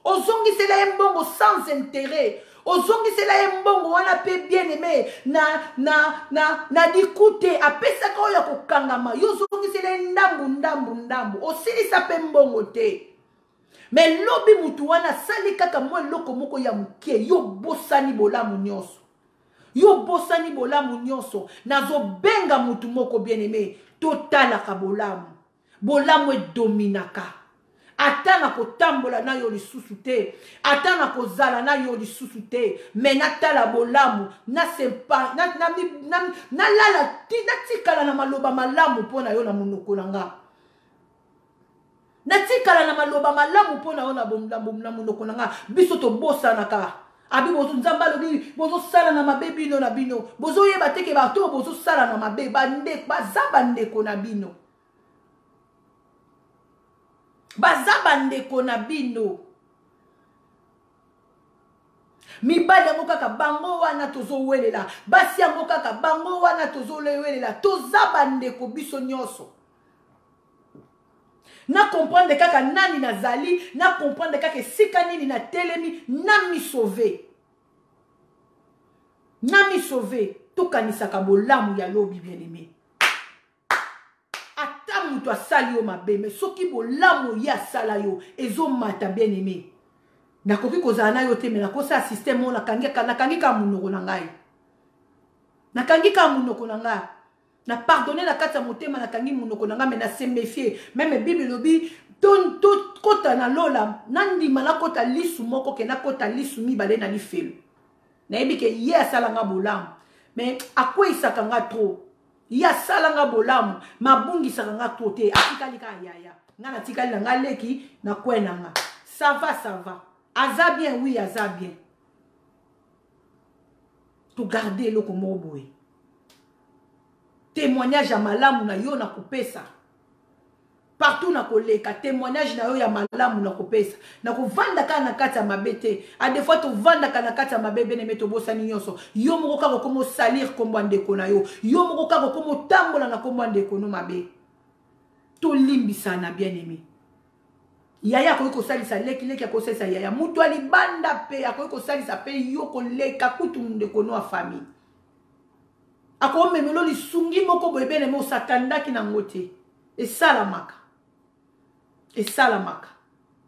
Ozongi sela mbongo sans intérêt. Ozongi sela mbongo wana pe bien-aimé na dikute apesa ka oya kokangama. Yo zongi sela ndambu. Osilisa pe mbongo te. Mais lobi mutu wana sali kaka mwa loko moko ya mukie. Yo bosani bolamu nyonso. Yo bosani bolamu nyonso. Nazo benga mutu moko bien-aimé. Totala ka bolamu. Bolamu dominaka. Atana kotambola na yo lisusu te. Atana kozala na yo lisusu te. Mais natala bolamu. Na sempa. Na lala. Na tikala na maloba malamu pona yo na munoko nanga. Natikala na maloba malamu pona ona bomla munoko nanga biso to bosa naka abi bozo nzamba lobi bozo sala na mabe bino na bino bozo yeba teke ba to bozo sala na mabe bande bazaba ndeko na bino bazaba ndeko na bino mibali yango kaka bango wana tozo welela basi yango kaka bango wana tozo lewelela tozaba ndeko biso nyonso. Na comprendre kaka nani nazali, na comprendre kaka sika nini na telemi, na mi sauver. Na mi sauver. Tokanisaka bolamu ya lobi bien-aimé. Ata mutu asali yo mabe, mais soki bolamu ya sala yo, ezo mata bien-aimé. Nakoki kozala na yo te, mais nakosa système mo nakangi ka munoko na ngai. Nakangi ka munoko na ngai. Na pardonner la kata motema na kangi munoko nanga mais na se méfier même Bible lobi ton kota na lola nandi mala kota lisu moko ke na kota lisu mi bale na lifelo na yebi ke ye asalanga bolamu mais akwe isakanga trop ye asalanga bolamu mabungi sakanga trop te atikali ka yaya ngana tikali na ngaleki na kwenanga ça va aza bien oui aza bien to garder le comme boy. Témoignage ya malamu na yo na kopesa. Partout na koleka témoignage na yo ya malamu na kopesa. Na kovanda ka na kati ya mabete. A des fois to vanda ka na kati ya mabebe ne meto bosani nyonso. Yo moko ka komo salir kombo ndeko na yo. Yo moko ka komo tambola na kombo ndeko no mabe. To limbisa na bien-aimé. Yaya ko ko salisa leki ko salisa yaya. Mutu ali banda pe ko salisa pe yo ko leka kutu ndeko no a famille. Ako memelo li sungi moko boyebene mo sakanda ki na ngote. E salamaka.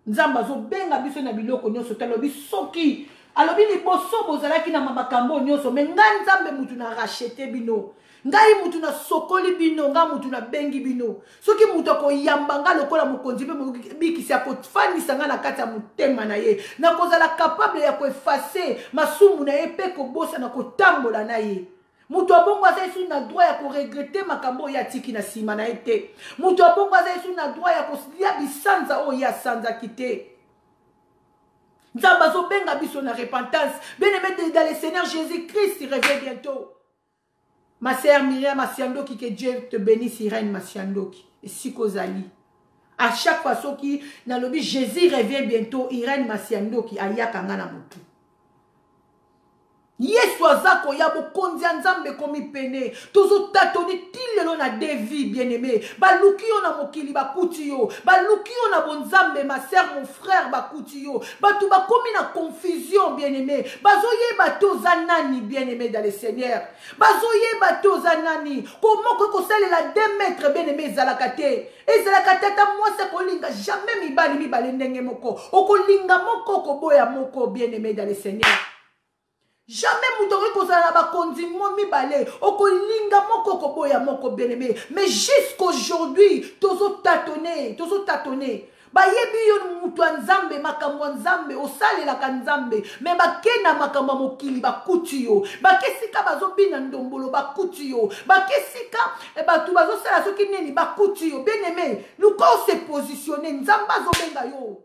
Nzamba zo benga biso na biloko nyonso talobi soki. Alobi li boso bozalaki na mabakambo nyonso. Me nga nzambe mutu na rachete bino. Ngai mutu na sokoli bino. Nga mutu na bengi bino. Soki mutu ko yambanga lokola mukonzi pe bikisi akotfanisa nga na kati ya mutema na ye. Na kozala capable ya ko effacer masumu na ye pe ko bosa na kotambola na ye. Mutu abongo aza na droit ya ko regretter makambo ya tiki na sima na ete. Mutu abongo aza na droit ya ko lia bisanza o ya sanza kite. Nzamba zo benga biso na repentance. Bien-aimé dans le Seigneur Jésus-Christ, il revient bientôt. Ma sœur Myriam Masiandoki, que Dieu te bénisse, Irène Masiandoki. Et Sikozali. À chaque fois qui dans le but Jésus revient bientôt, Irène Masiando qui ayaka ngana mutu. Yesu azako ya bokonzi nzambe komi pene. Tozo tatoni tilelo na devi bien-aimé. Baluki yo na mokili bakuti yo. Baluki yo na bonzambe ma sœur mon frère bakuti yo. Batu bakomi na confusion bien-aimé. Bazoye bato zanani bien-aimé dans le Seigneur. Bazoye bato zanani. Comment ko salela 2 mètres bien-aimé zalakate. Et zalakate ta moi c'est kolinga jamais mi bali ndenge moko. Okolinga moko koboya moko bien-aimé dans le Seigneur. Jamais moutori kozala ba kondimo mibale okolinga moko koboya moko bien-aimé mais jusqu'aujourd'hui tozo tâtonner ba yebi yo mutu nzambe makambo nzambe osalela ka nzambe mais bakena makambo mokili bakuti yo bakesika bazobina ndombolo bakuti yo bakesika batu bazosala soki nini bakuti yo bien-aimé luka se positionner nzamba zobenga yo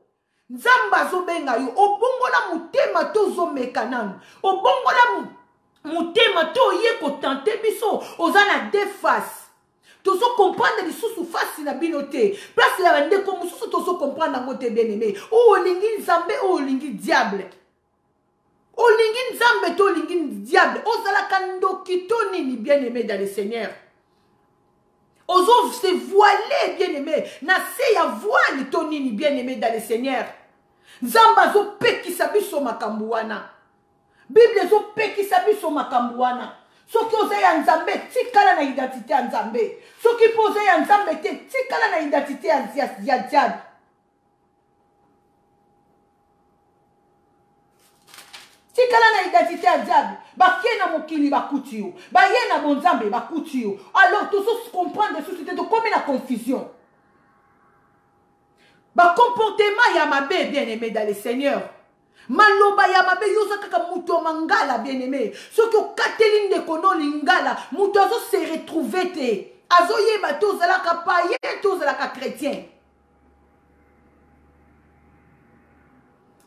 Nzamba zobenga yo obongola mutema tozo mekananu obongola mutema to ye ko tenter biso ozana 2 faces tozo comprendre lisusu face na binote place ya bande ko mususu tozo comprendre ngote bien-aimé o olingi nzambe o olingi diable olingi nzambe to olingi diable ozala kandoki to nini bien-aimé dans le Seigneur. Ozo se voiler bien-aimé. Na se ya voile tonini bien-aimé dans le Seigneur. Nzamba zo pekisa biso makambu wana. Bible zo pekisa biso makambu wana. Soki oza ya nzambe tikala na identité ya nzambe. Soki poza ya nzambe te tikala na identité ya diable. Tikala na identité ya diable. Bakena mokili bakuti yo. Bayena bonzambe bakuti yo. Alors tout ça se comprend de société de comme la confusion. Ba comportement ya mabe bien-aimé dans le Seigneur. Maloba ya mabe yoza kaka muto mangala bien-aimé. Ce que Catherine de kono lingala muto azo se retrouver te. Azo yeba to zala ka païen to zala ka chrétien.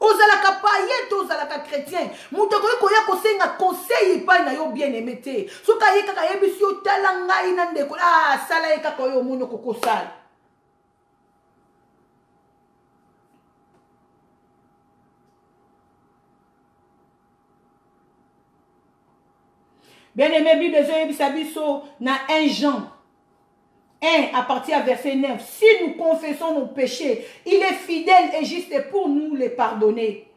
Ozalaka païen to ozalaka chrétien. Muto koya kosenga conseil pa na yo bien-aimé te. Soka ye kaka yebisi yo tala ngai na ndeko. Ah sala ye kaka yo mono kokosala. Bien-aimé, Bible de yebisa biso na 1 Jean 1 à partir du verset 9. Si nous confessons nos péchés, il est fidèle et juste pour nous les pardonner.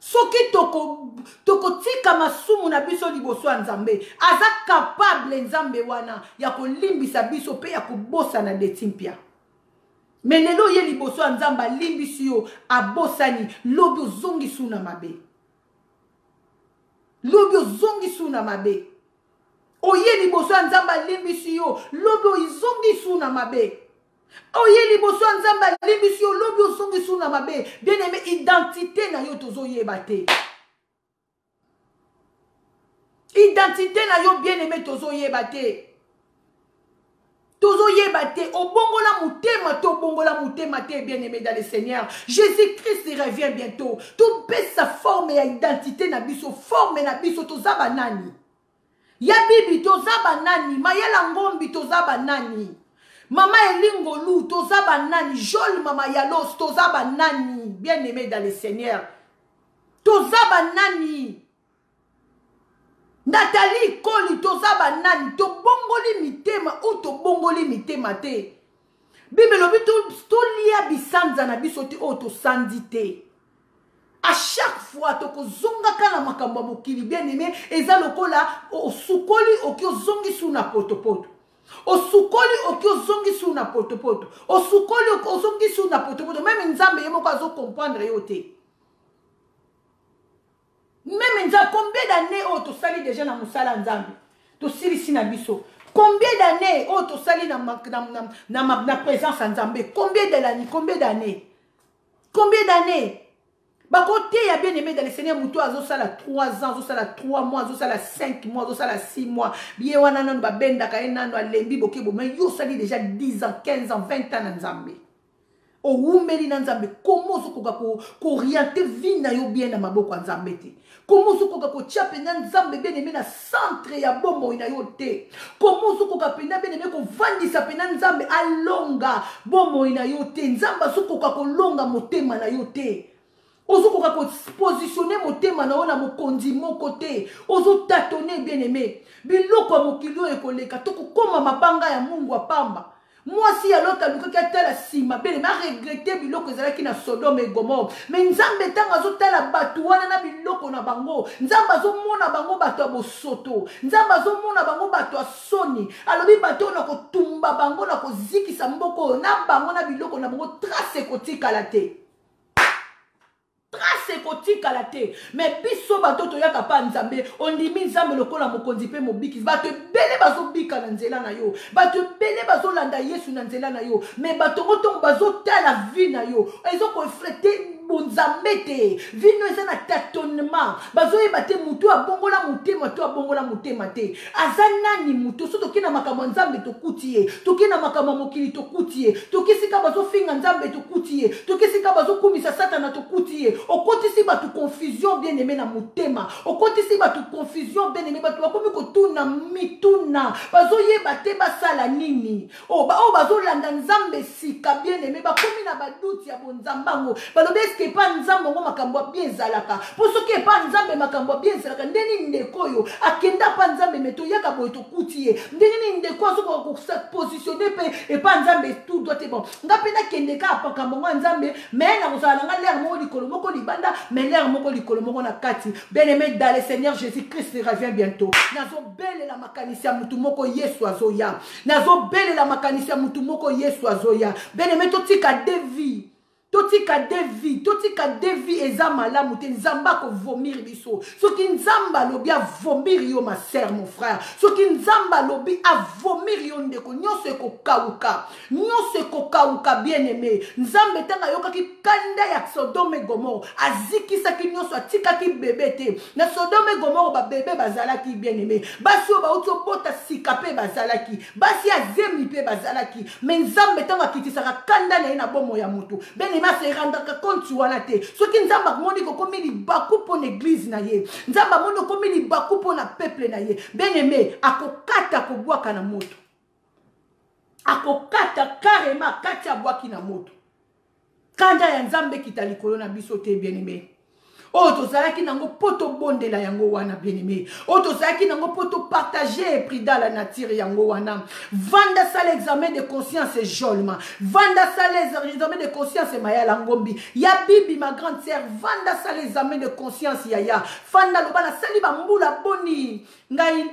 Soki toko tika masumu na biso liboso nzambe, aza capable nzambe wana ya kolimbisa biso pe ya kobosa na detimpia. Mais lelo ye liboso nzamba limbisi yo abosani lobi ozongi suna mabe. Lobi ozongi suna mabe. Oye liboso nzamba limbisi yo lobi izongi suna mabe. Oye liboso nzamba limbisi yo lobi ozongi suna mabe. Bien-aimé, identité na yo tozo yebate. Identité na yo bien-aimé tozo yebate. Tozo yebate obongola mutema to bongola mutema te bien-aimé dans le Seigneur. Jésus-Christ revient bientôt. Tout baisse sa forme et identité na biso forme na biso tozaba nani. Ya bibi tozaba nani, mayala ngombi tozaba nani. Mama elingolu tozaba nani, Jol mama yalos tozaba nani, bien-aimé dans le Seigneur. Tozaba nani. Nathalie Koli tozaba nani, to bongoli mitema ou to bongoli mitema te. Bible lobi to lia bisanza na biso te o to sandite. À chaque fois, toko zonga kana makamba mokili bien-aimé, eza lokola o sukoli okyo zongi suna potopoto. O sukoli okyo zongi suna potopoto. O sukoli okyo zongi suna potopoto. Même nzambe yemo kwa zo comprendre yote. Même nzambe, combien d'années o to sali déjà na musala nzambe? To sili sina biso. Combien d'années o to sali na présence nzambe? Combien d'années? Combien d'années? Combien d'années? Bah côté ya bien aimé dans le Seigneur muto azo sala 3 ans, azo sala 3 mois, azo sala 5 mois, azo sala 6 mois. Bien wana non ba benda ka enano alembi bokebo mais yo sali déjà 10 ans, 15 ans, 20 ans nzambe. owumeli na nzambe, comment ozokoka orienter vie na yo bien na maboko ya nzambe te, comment ozokoka kotia pena nzambe bien aimé na centre ya bomoi na yo te, comment ozokoka pena bien aimé kovandisa pena nzambe alonga bomoi na yo te, nzambe azokoka kolonga motema na yo te, ozokoka positionner motema na yo na mokonzi moko te, ozotatone bien aimé biloko ya mokili oyo ekoleka tokokoma mabanga ya Mungu apamba. Mwasi ya lota lukaki atala sima bene ma regretter biloko ezalaki na Sodome et Gomorre, mais nzambe tanga azotala batu wana na biloko na bango, nzambe azomona bango bato ya bosoto, nzambe azomona bango bato ya soni, alobi bato na kotumba bango na kozikisa mboko na bango na biloko na bango, trace kotikala te, trace kotikala te. Mais biso bato toyaka pa nzambe, ondimi nzambe lokola mokonzi pe mobikisi, bato ebele bazobika na nzela na yo, bato ebele bazolanda Yesu na nzela na yo, mais bato otongo bazotala vie na yo ezokofrete bonzambe te, vino eza na tâtonnement, bazoyeba te mutu abongola motema to abongola motema te, aza nani mutu so toki na makambo nzambe tokuti ye, toki na makambo mokili tokuti ye, toki sika bazofinga nzambe tokuti ye, toki sika bazokumisa satana tokuti ye, okotisi batu confusion bien aimé na motema, okotisi batu confusion bien aimé, batu bakomi kotuna mituna, bazoyeba te basala nini, bazolanda nzambe sika bien aimé, bakomi na baduti ya bonzambango, balobi eske pa nzambe ngo makambo bien zalaka, po soki pa nzambe makambo bien zalaka, ndeni ndeko yo akenda pa nzambe meto yaka boye tokuti ye, ndeni ndeko azoko ko positionner pe pa nzambe tout doit être bon, ngapenda kendeka apakambo ngo nzambe, mais na kozala nga l'air moko likolo moko libanda, mais l'air moko likolo moko na kati. Bien-aimé dans le Seigneur Jésus-Christ revient bientôt. Nazo belle la makanisi ya mutu moko Yesu azoya, nazo belle la makanisi ya mutu moko Yesu azoya. Bien-aimé totika devi, totika devi eza malamu te, nzamba ko vomir biso, soki nzamba lobi a vomir yo ma sœur mon frère, soki nzamba lobi a vomir yo ndeko, nyonso ekokauka bien aimé, nzambe tanga yokaki kanda ya Sodome et Gomorre, azikisaki nyonso atikaki bébé te, na Sodome et Gomorre ba bébé bazalaki bien aimé, basi o ba uti obota sika pe bazalaki, basi azemi pe bazalaki, mais nzambe tanga kitisaka kanda na ye na bomo ya mutu, ben ma se rendaka compte wana te, soki nzamba moni ko komi libaku po l'église na ye, nzamba moni komi libaku po na peuple na ye, bien aimé akokata ko bwaka na moto, akokata carrément kati ya bwaki na moto, kanda ya nzambe kitalikolo na biso te bien aimé. Oh, tozalaki nango poto bondela yango wana bien aimé. Oh, tozalaki nango poto partager prix dans la nature yango wana. Vanda ça l'examen de conscience jolma. Vanda ça l'examen de conscience Maya Langombi. Ya bibi ma grande sœur, vanda ça l'examen de conscience yaya. Fanda lobana sali ba mbula boni. Ngai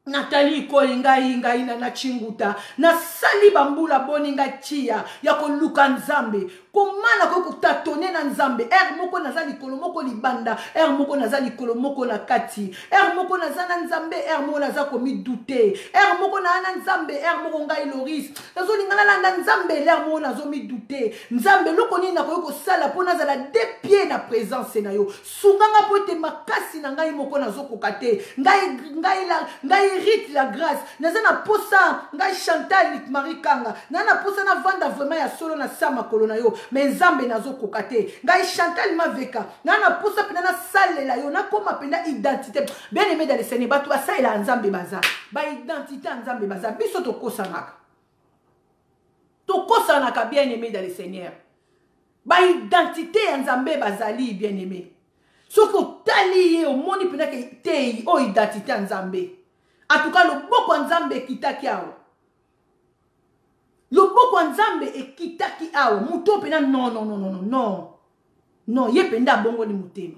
Nathalie Koli ngai na chinguta na sali bambula boni ngai chia ya koluka nzambe komana ko kutatone na nzambe moko nazali kolo moko libanda moko nazali kolo moko na kati moko nazana nzambe moko nazako komi douter moko na nzambe moko ngai Loris nazo lingana landa nzambe moko nazo mi douter nzambe loko nini na ko sala pona zala deux pieds na présence na yo sunganga po te makasi na ngai moko nazo kokate ngai Rite la grâce, nazana posa, ngai Chantal Marie Kanga, nana posa na vanda vraiment ya solo na sama kolona yo, mais nzambe nazo kokate, ngai Chantal Maveka, nana posa pena na sale la yo, na koma pena identité, bien aimé dans le Seigneur, batu asa ila nzambe baza, ba identité nzambe baza, biso tokosa naka bien aimé dans le Seigneur, ba identité nzambe bazali bien aimé, soko tali ye, o moni pena ke te o identité nzambe. En tout cas, le boko nzambe kitaki awa. Le boko nzambe e kitaki awa. Muto pena non, ye penda bongo ni mutema.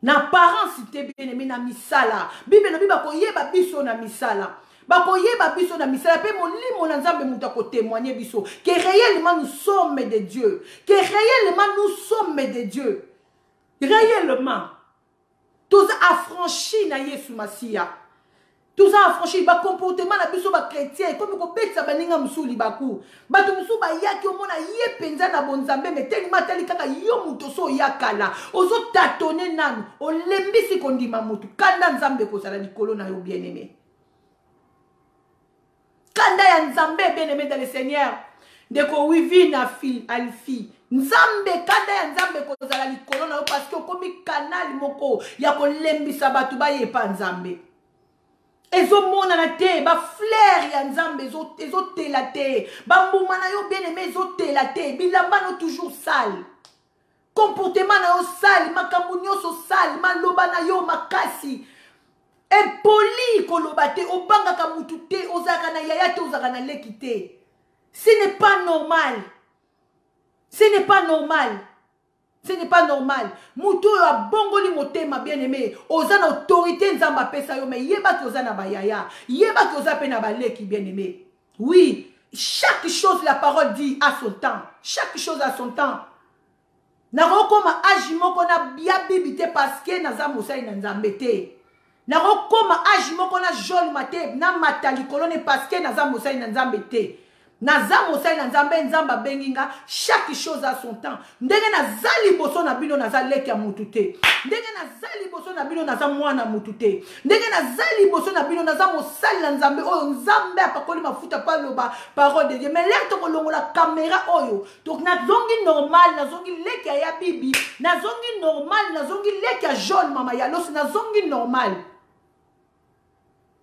Na parents te bien aimé na misala. Bible lobi bako yeba biso na misala. Bako yeba biso na misala pe molimo na nzambe muta ko témoigner biso que réellement nous sommes de Dieu. Que réellement nous sommes de Dieu. Réellement. Tous affranchis na Yesu Masia. Tout ça a franchi ba comportement na biso ba chrétien comme ko betsa baninga musuli baku batu musu ba yaki omona ye penza na bonzambe meteli matali kaka yo muto so yakala ozo tatone nanu o lembisi kondima mutu kanda nzambe ko sala likolo na yo bien aimé kanda ya nzambe bien aimé dans le Seigneur ndeko wivi na fi alfi nzambe kada ya nzambe kozala likolo na yo parce que okomi kanali moko ya kolembisa bato bayepa nzambe ezomonana te bafleur ya nzambe ezotela te bambuma na yo bien aimé ezotela te bilamba no toujours sale comportement na yo sale makambo nyonso sale maloba na yo makasi impoli koloba te obangaka mutu te ozalaka na yaya te ozalaka na leki te. Ce n'est pas normal. Ce n'est pas normal. Ce n'est pas normal. Mutu a bongoli motema bien aimé. Oza na autorité nzamba pesa yo mais yeba ki oza na bayaya. Yeba ki oza pe na baleki bien aimé. Oui, chaque chose la parole dit à son temps. Chaque chose à son temps. Narokoma ajimoko na bia bibite parce que naza mosai na nzambe te. Narokoma ajimoko na jol mate na matali kolone parce que naza mosai na nzambe te. Naza mosai na nzambe nzamba benginga chaque chose à son temps. Ndenge nazali boso na bino naza leki ya mutu te. Ndenge nazali boso na bino naza mwana mutu te. Ndenge nazali boso na bino naza mosali na nzambe oyo nzambe apakoli mafuta pa loba parole de Dieu. Mais là to kolongola caméra oyo. Donc nazongi normal nazongi leki ya bibi, nazongi normal nazongi leki ya jaune mama ya losi nazongi normal.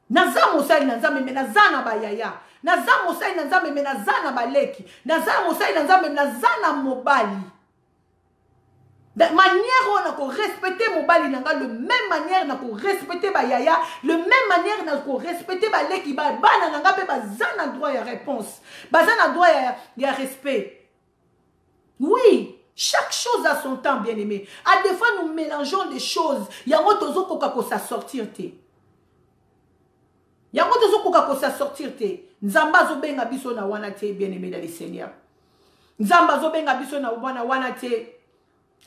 Naza mosali na nzambe me naza na bayaya. Naza mosali na nzambe me naza na baleki. Naza mosali na nzambe me naza na mobali. De manière on a ko respecter mobali nanga le même manière na ko respecter bayaya, le même manière na ko respecter baleki ba bana nanga pe bazana droit ya réponse. Bazana droit ya respect. Oui, chaque chose a son temps bien aimé. À des fois nous mélangeons des choses. Yango tozo koka ko sa sortir te. Yango tozo koka ko sa sortir te. Nzamba zo benga biso na wana te bien aimé dans le Seigneur. Nzamba zo benga biso na wana te.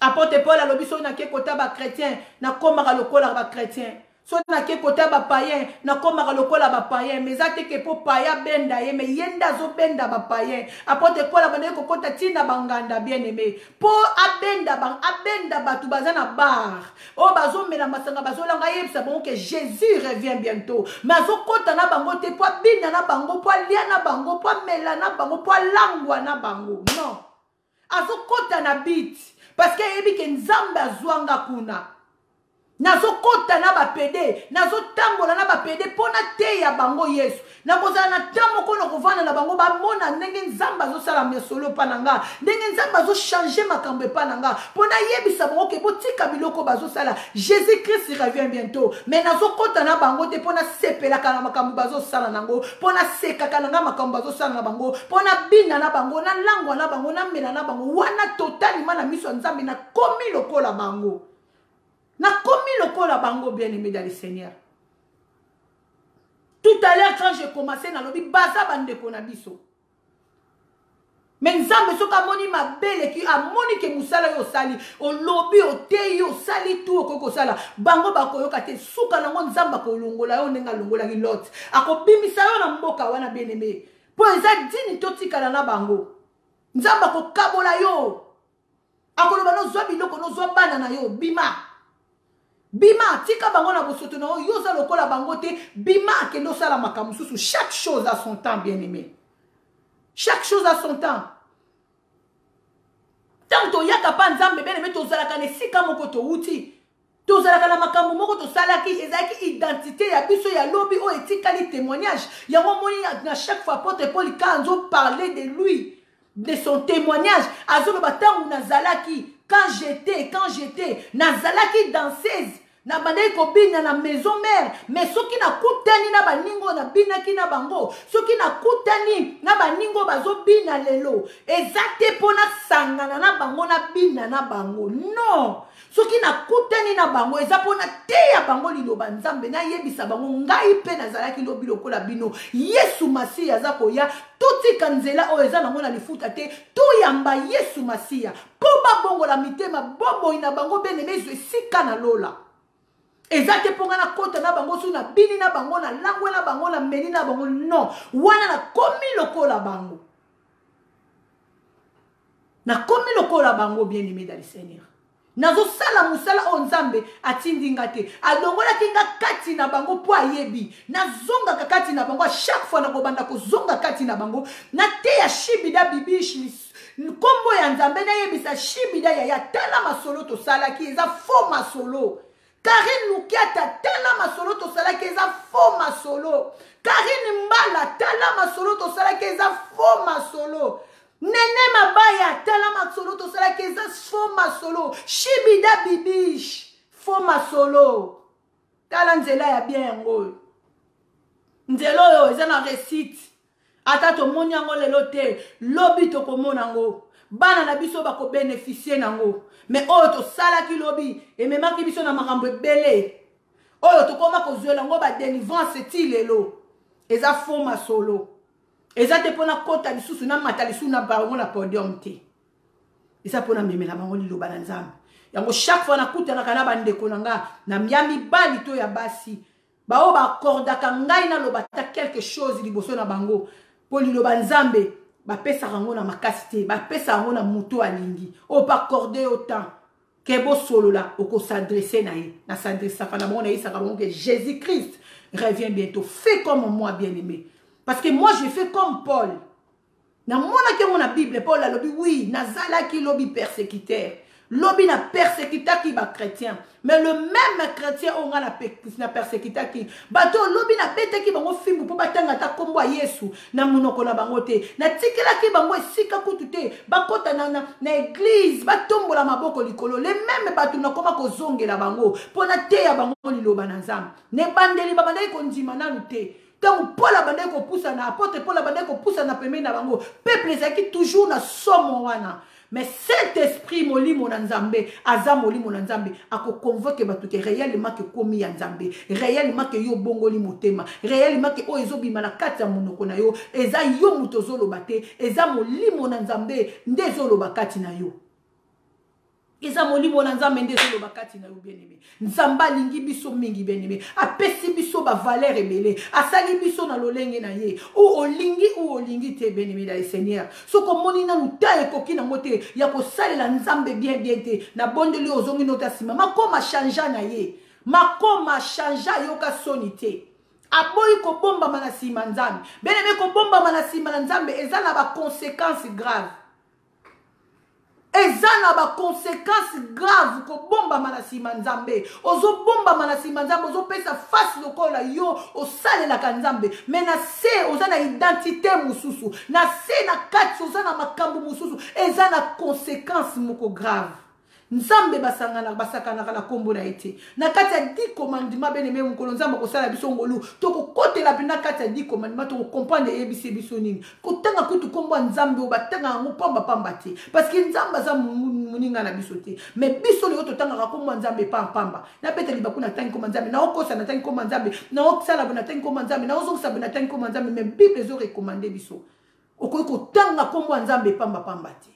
Apôtre Paul a lobiso na ke kota ba chrétien na komaka lokola ba chrétien. So na ke kota ba païen na komaka lokola ba païen. Mais ate ke po paya benda ye mais yenda zo benda ba païen. Apôtre Paul a bande ko kota tina banganda bien aimé. Po abenda batu bazana bar. O bazo mena masanga bazo langa yebisa bon que Jésus revient bientôt. Mais zo kota na bango te po binda na bango po lia na bango po mela na bango po langwa na bango. Non. Azo kota na bit. Parce que yebi ke nzambe azwanga kuna. Nazo kota na ba pede, nazo tambola na ba pede pona te ya bango Yesu. Na kozala na tamo kono kovana na bango ba mona ndenge nzamba zo sala mesolo pananga, ndenge nzamba zo changer makambo pananga. Pona yebisa bango ke botika biloko bazo sala. Jésus Christ revient bientôt. Mais nazo kota na bango te pona sepela kana makambo bazo sala nango, pona seka kana makambo bazo sala na bango, pona bina na bango, na langwa na bango, na mena na bango. Wana totalement na miso nzambe na komi lokola bango. Na komi lokola bango bien aimé dans le Seigneur. Tout à l'heure quand j'ai commencé na lobi baza bande kona biso. Mais nzambe soka moni ma belle qui a moni ke musala yo sali o lobi o te yo sali tout ko sala bango bakoyoka te suka nango nzamba ko longola yo nenga longola ki lot. Akobimisa yo na mboka wana bien aimé. Po eza dini totika na bango. Nzamba ko kabola yo. Akoloba no zwa biloko no zwa bana na yo bima. Bima, tika bango na bosoto na yo za lokola bango te, bima kendo sala makambo susu. Chaque chose a son temps bien aimé. Chaque chose a son temps. Tant to yaka pa nzambe bien aimé to zala kana sika moko to uti. To zala kana makambo moko to sala ki ezaki identité ya biso ya lobi o etikali témoignage. Yango moni na chaque fois apôtre Paul kanzo parler de lui, de son témoignage. Azo lo batangu na zalaki. Quand j'étais, nazalaki danseuse, na bandai ko bina na maison mère, mais soki na kutani na baningo na bina ki na bango, soki na kutani na baningo bazo bina lelo, ezate pona sangana na bango na bina na bango. Non, soki na kutani na bango ezapona te ya bango liloba nzambe na yebisa bango ngai pe nazalaki lobi lokola bino. Yesu Masiya azako ya tuti kanzela o eza nango na lifuta te, to yamba Yesu Masiya. Po ba bongo la mitema bombo ina bango bene mezo sika na lola. Ezate ponga na kota na bango su na bini na bango na langwe na bango na meni na bango. Non, wana na komi lokola bango. Na komi lokola bango bien aimé dans le Seigneur. nazo sala musala o nzambe atindi nga te alongolaki nga kati na bango po ayebi nazonga kati na bango chaque fois nakobanda kozonga kati na bango na te ya shibida bibishi nkombo ya nzambe nayebisa shibida ya tala masolo tosalaki eza faux masolo Karine Lukiata tala masolo tosalaki eza faux masolo Karine Mbala tala masolo tosalaki eza faux masolo Nene Mabaya tala masolo tosalaki eza faux masolo Shibida bibish faux masolo tala nzela ya bien yango nzela oyo eza na recite ata tomoni yango lelo te lobi tokomona yango bana na biso bako bénéficier nango mais oyo tosalaki lobi ememaki biso na makambo ebele oyo tokoma kozwela yango ba délivrance ti lelo eza faux masolo eza te mpona kota lisusu na mata lisusu na bango na podium te eza mpona memela bango liloba na nzambe yango chaque fois nakutanaka na bandeko na nga na ya mibali to ya basi bao bakordaka ngai naloba ta quelque chose liboso na bango mpo liloba nzambe bapesaka yango na makasi te bapesaka yango na moto alingi oyo bakorde autant ke bosolola okosadresse na ye na sadresaka na bango nayebisaka bango ke Jésus Christ revient bientôt fais comme moi bien aimé parce que moi je fais comme Paul na monaki yango na Bible Paul alobi oui nazalaki lobi persécuteur lobi na persécutaki ba chrétien mais le même chrétien on a na persécutaki bato lobi na betaki bango fimbu po batanga ta kombo Yesu na munoko na bango te na tikelaki bango esika kutu te bakota na église batombola maboko likolo les mêmes bato na koma kozongela bango po na te ya bango liloba na nzambe ne bandeli babandaki kondima nanu te donc Paul abandaki kopusa na apôtre Paul abandaki kopusa na pembeni na bango peuple ezalaki toujours na somo wana mais cet esprit molimo na nzambe aza molimo na nzambe ako convoque bato ke réellement ke komi ya nzambe réellement ke yo bongoli motema réellement ke o ezobima na kati ya monoko na yo eza yo muto zoloba te eza molimo na nzambe nde zoloba kati na yo eza molimo na nzambe nde zoloba kati na yo bien-aimé nzambe alingi biso mingi bien-aimé apesi biso ba valeur ebele asali biso na lolenge na ye ou olingi te bien-aimé dans le Seigneur soko moni na luta ekoki nango te ya kosalela nzambe bien te na bondeli ozongi nota sima makoma changea na ye makoma changea yoka soni te aboyi kobombama na sima nzambe bien-aimé kobombama na sima na nzambe eza na ba conséquences graves eza na ba conséquences graves ko bomba manasima nzambe ozo bomba manasima nzambe ozo pesa face lokola yo osalela ka nzambe mais na se oza na identité mususu na se na kati oza na makambo mususu eza na conséquences moko grave nzambe basakana na kombo na ete na kati ya 10 commandements bien-aimé mukolo nzambe kosala biso ngolu to kokotela bina kati ya 10 commandements to comprendre ebisi biso nini kotanga kutu kombo nzambe obatanga ngo pamba te parce que nzambe za muninga na biso te mais biso le to tanga kombo nzambe pamba na pete libaku na tangi kombo nzambe na okosa na tangi kombo nzambe na oksala na tangi kombo nzambe na ozosa na tangi kombo nzambe mais bible zo recommander biso okoki kotanga kombo nzambe pamba te.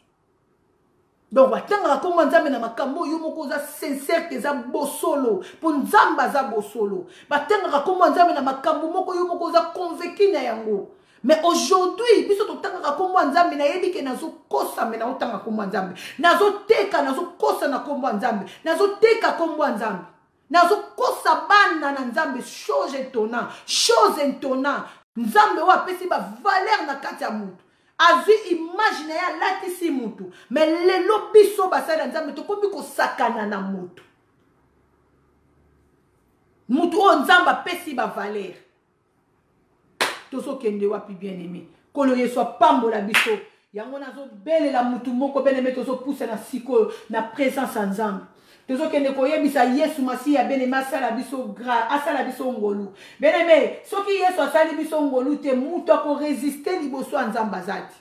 Donc, watanga kombo nzambe na makambo yo moko za sincère ke za bosolo pour nzamba za bosolo batanga kombo nzambe na makambo moko yo moko za convaincu na yango mais aujourd'hui biso totanga kombo nzambe na yebi ke nazo kosa me na otanga kombo nzambe nazo teka nazo kosa na kombo nzambe nazo teka kombo nzambe nazo kosa bana na nzambe chose étonnant nzambe wa pesi ba valeur na kati ya mutu azui imagine ya latisi mutu mais lelo biso basala nzambe tokomi kosakana na mutu o nzamba pesi ba valeur tozo kende wapi bien-aimé kolo yeso pambola biso yango nazo belela mutu moko bien-aimé tozo pousse na siko na présence en nzambe tozo kende koyebisa Yesu masi ya bien-aimé asala biso ngolu bien-aimé soki Yesu asali biso ngolu te mutu ako résister liboso nzamba zati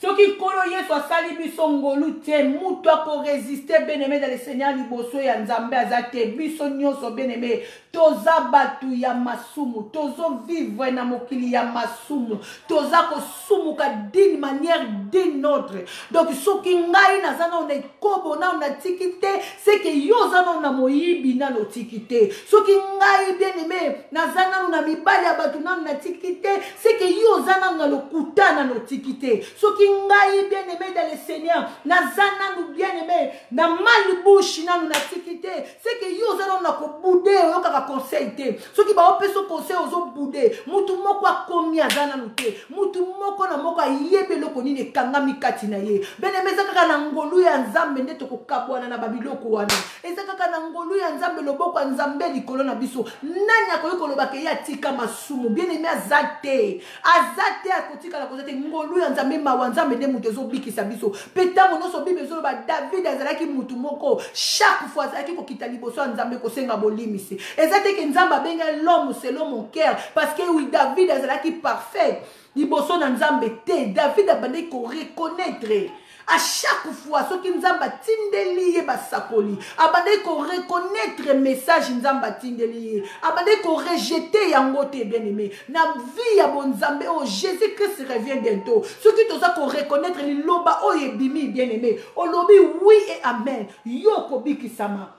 soki kolo Yesu asali biso ngolu te mutu ako résister bien-aimé dans le Seigneur liboso ya nzambe azate biso nyonso bien-aimé toza batu ya masumu tozo vivre na mokili ya masumu toza kosumuka d'une manière d'une autre donc soki ngai nazana na kobo na tikite c'est que yo zana na moyibi na no tikite soki ngai bien-aimé nazana na mibali ya batu na tikite c'est que yo zana na lokuta na no tikite soki ngai bien-aimé dans le Seigneur, nazana nous bien-aimé, na malbouche na nous na tikité, c'est que yo zalo na ko boudé yo ka conseil té. Ceux qui ba opé so conseil ozo boudé, mutu moko akomi azana nous té, mutu moko na moko yebe loko ni ne kangami kati na ye. Bien-aimé zaka na ngolu ya nzambe nde to ko kabwana na babiloko wana. Ezaka na ngolu ya nzambe loboko nzambe likolo na biso. Nanya ko yokoloba ke ya tika masumu, bien-aimé azate akotika la kozate ngolu ya nzambe mawa nzambe nde mutu ezo bikisa biso. Petango noso bible ezo ba David azalaki mutu moko chaque fois azalaki ko kita liboso nzambe ko senga bolimisi. Ezate ke nzamba benga l'homme selon mon cœur parce que oui David azalaki parfait. Liboso na nzambe te David abandaki ko reconnaître à chaque fois ce qui nzamba tindeli basakoli abandaki ko reconnaître message nzamba tindeli abandaki ko rejeter yango te bien-aimé na vie ya bon nzambe oh Jésus Christ revient bientôt ce qui toza ko reconnaître liloba o yebimi bien-aimé o lobi oui et amen yo kobikisama.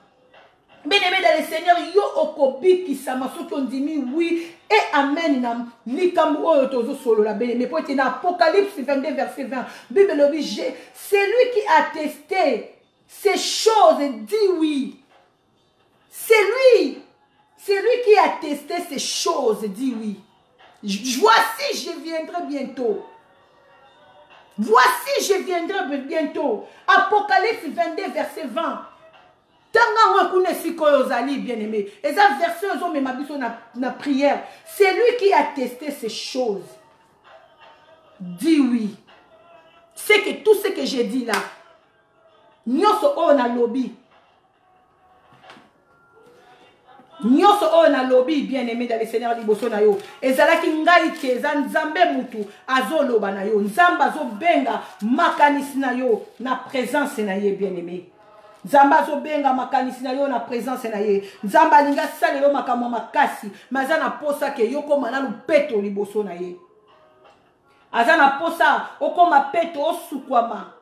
Bien-aimé dans le Seigneur, yo okobi qui sama ceux qui ont dit oui et amen nam likambu oyo tozo solo la bien-aimé pour être dans Apocalypse 22 verset 20 Bible l'objet c'est lui qui a testé ces choses et dit oui. C'est lui qui a testé ces choses et dit oui. Voici je viendrai bientôt. Voici je viendrai bientôt. Apocalypse 22 verset 20. Tanga wakune sikoyo zali bien-aimé. Et ça verset ozo me mabiso na prière. C'est lui qui a testé ces choses. Dis oui. C'est que tout ce que j'ai dit là. Nyoso o na lobby. Nyoso o na lobby bien-aimé dans le Seigneur liboso na yo. Ezalaki ngai ke za nzambe mutu azoloba na yo. Nzamba zo benga makanisi na yo na présence na ye bien-aimé. Nzamba zo benga makanisi na yo na présence na ye. Nzamba linga salelo makamwa makasi. Mazana posa ke yoko mananu peto liboso na ye. Azana posa okoma peto osukwama.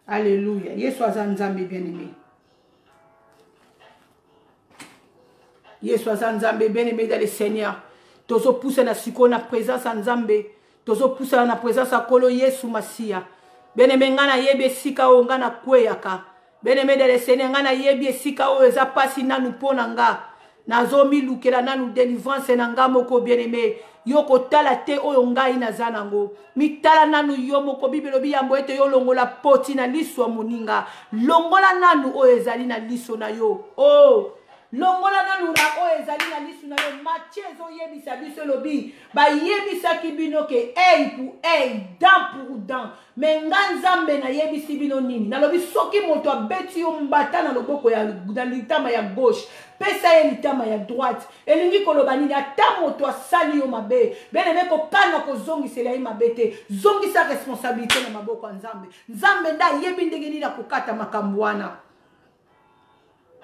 Alléluia. Yesu azana nzambe bien-aimé. Yesu azanzambe bien-aimé dans le Seigneur. Tozo pousse na siko na présence nzambe. Tozo pousse na présence akolo Yesu Masia. Bien-aimé ngana yebe sika o ngana kweyaka. Bien-aimé dans le Seigneur ngana yebe sika o eza pasi nanu pona nga. Nazomi lukela nanu délivrance na nga moko bien-aimé. Yoko tala te oyo ngai na zanango. Mitala nanu yo moko Bible lobi yambo ete yo longola poti na liso moninga. Longola nanu o ezali na liso na yo. Oh longola nanu na o ezali na lisu na yo Matthieu zo yebisa biso lobi ba yebisa kibino ke œil pour œil dent pour dent mais nganzambe na yebisi bino nini na lobi soki moto abeti yo mbata na loboko ya na litama ya gauche pesa ye litama ya droite elingi koloba nini ata moto asali yo mabe bien-aimé kokana kozongisela ye mabe te zongisa responsabilité na maboko ya nzambe nzambe nda yebi ndenge nini akokata makambo wana.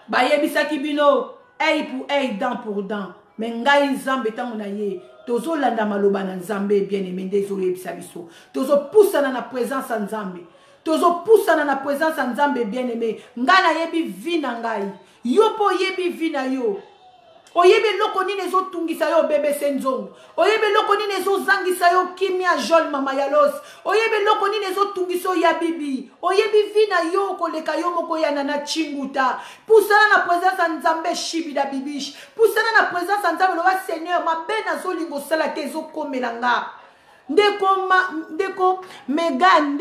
Ba yebisaki bino œil pour œil dent pour dent mais ngai nzambe tango na ye tozo landa maloba na nzambe bien-aimé ndezo yebisa biso tozo poussana na présence ya nzambe tozo poussana na présence ya nzambe bien-aimé ngana yebi vina ngai yo po yebi vina yo oyebe loko nini ezo tungisa yo bebe senzongo oyebe loko nini ezo zangisa yo kimia jol mama ya los oyebe loko nini ezo tungisa yo ya bibi oyebi vina yo koleka yo moko ya nana chinguta pusana na présence ya nzambe shibida bibish pusana na présence ya nzambe loba Seigneur mabena zolingo sala te ezo komela nga ndeko Megan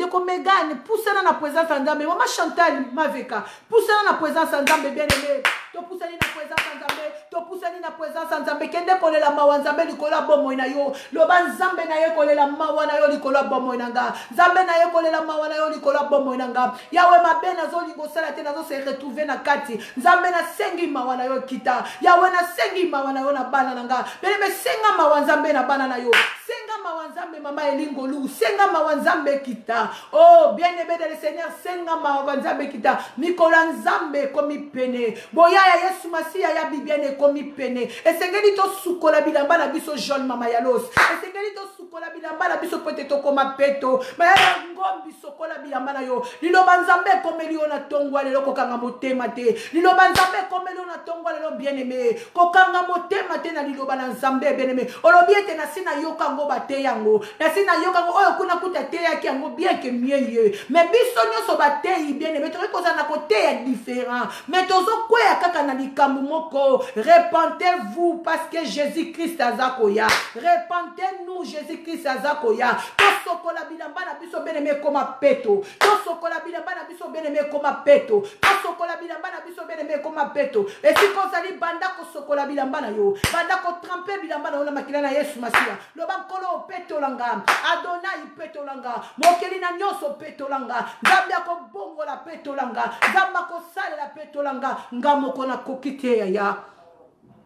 poussana na présence ya nzambe mama Chantal Maveka poussana na présence ya nzambe bien-aimé to poussani na présence ya nzambe to poussani na présence ya nzambe kende kolela mawa nzambe likolo bomoi na yo loba nzambe na ye kolela mawa na yo likolo bomoi na nga nzambe na ye kolela mawa na yo likolo bomoi na nga yawe mabena zolingo sala te nazo se retrouver na kati nzambe na sengi mawa na yo kita yawe na sengi mawa na yo na bana na nga bien-aimé senga mawa nzambe na bana na yo senga mawa nzambe mama elingolu senga mawa nzambe kita oh bien-aimé dans le Seigneur senga mawa nzambe kita mikola nzambe komi pene boya ya Yesu Masia ya bibiane komi pene esengeli to sukola bilamba na biso jaune mama ya los esengeli to sukola bilamba na biso pote to koma peto maya ngombi sokola bilamba na yo liloba nzambe ekomeli yo na tongwa lelo kokanga motema te liloba nzambe ekomeli yo na tongwa lelo bien-aimé kokanga motema te na liloba na nzambe bien-aimé olobi ete nasi nayoka yango bate yango nasi nayoka yango oyo kuna kuta teyaki yango bien ke mie ye mais biso nyonso bateyi bien-aimé tokoki kozala na koteya différent mais tozokweya kaka na likambo moko repentez-vous parce que Jésus-Christ aza koya repentez-nous Jésus-Christ aza koya tosokola bilamba na biso bien-aimé koma peto tosokola bilamba na biso bien-aimé koma peto tosokola bilamba na biso bien-aimé koma peto esika ozali banda kosokola bilamba na yo banda kotrempe bilamba na yo na makila na Yesu Masiya loba nkolo petolanga Adonai petolanga mokeli na nyonso petolanga nzambe akobongola petolanga nzambe akosalela petolanga ngamoko na kokite ya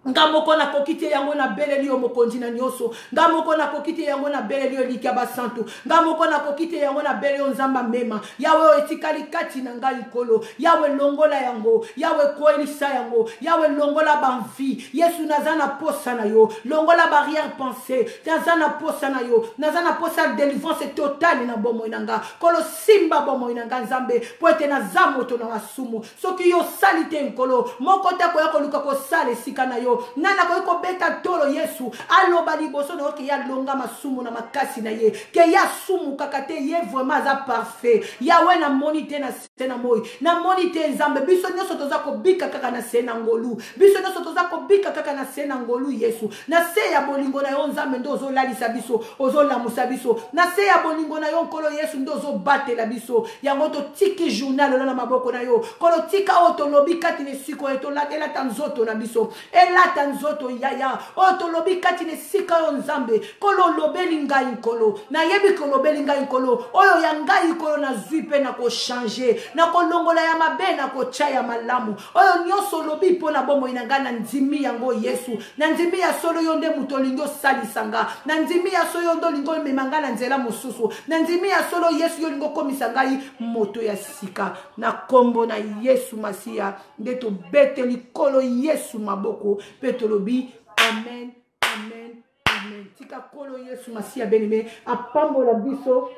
ngamoko na kokite yango na beleli yo mokonzi na nyoso ngamoko na kokite yango na beleli yo likia basantu ngamoko na kokite yango na beleli yo nzamba mema yawe etikali kati na ngai nkolo yawe longola yango yawe koelisa yango yawe longola banvi Yesu nazana posa na yo longola barrière pensée nazana posa na yo nazana posa délivrance totale na bomo inanga kolo simba bomo inanga nzambe po ete na zamoto na masumu soki yo salite nkolo moko te ko yakoluka ko sale sika na yo nana ko beta tolo Yesu aloba liboso na ke ya longa masumu na makasi na ye ke ya sumu kakate ye vraiment za parfait yawe na monite na sena moi na monite nzambe biso nyoso toza ko bika kaka na sena ngolu biso nyoso toza ko bika kaka na sena ngolu Yesu na se ya bolingo na yo nzambe ndozo lalisa biso ozolamusa biso na se ya bolingo na yo nkolo Yesu ndozo batela biso yango to tiki journal na maboko na yo kolo tika otolobi kati ne siko eto latela tanzoto na biso elata nzoto yaya otolobi kati ne sika yo nzambe kolo lobeli ngai nkolo na yebi kolobeli ngai nkolo oyo ya ngai nkolo na zwi pe na ko changer na kolongola ya mabe na ko chaya malamu oyo nyonso lobi po na bomo inanga na ndimi yango Yesu na ndimi ya solo yo nde mutolingo salisanga na ndimi ya solo yo ndo lingo memanga na nzela mususu na ndimi ya solo Yesu yo lingo komisa ngai moto ya sika na kombo na Yesu Masiya nde to beteli kolo Yesu maboko petolobi amen amen amen tika kolo Yesu Masiya bien-aimé apambola biso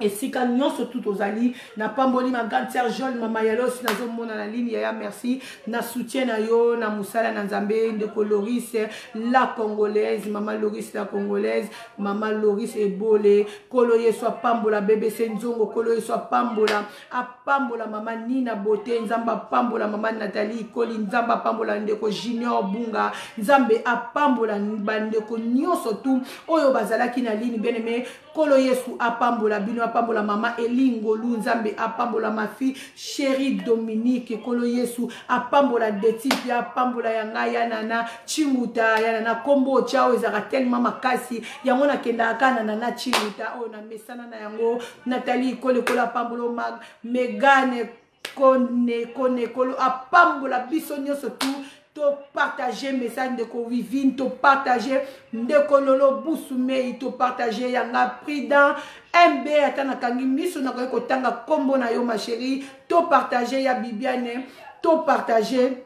esika nyonso tout ozali na pamboli ma grande sœur Joel mama yalos nazo mona na ligne ya merci na soutien na yo na musala na nzambe ndeko Loris la congolaise mama Loris la congolaise mama Loris ebole kolo Yesu apambola BBC nzongo kolo Yesu apambola mama Nina Bote nzamba apambola mama Nathalie Koli nzamba apambola ndeko Junior Bunga nzambe apambola bandeko nyonso tout oyo bazalaki na ligne bien-aimé kolo Yesu apambola bino apambola mama Elingolu nzambe apambola ma fille chérie Dominique kolo Yesu apambola Detipi apambola yanga ya nana Chinguta ya nana kombo chao ezaka tellement makasi yango na kenda kana nana Chinguta o na mesana na yango Nathalie kolo kolo apambola mag Megane kone kolo apambola biso nyonso tout to partager message de Vivine, to partager de Kololo Boussoumei, to partager yanga prudent MB atana kangi miso na ko tanga kombo na yo ma chérie, to partager ya Bibiane, to partager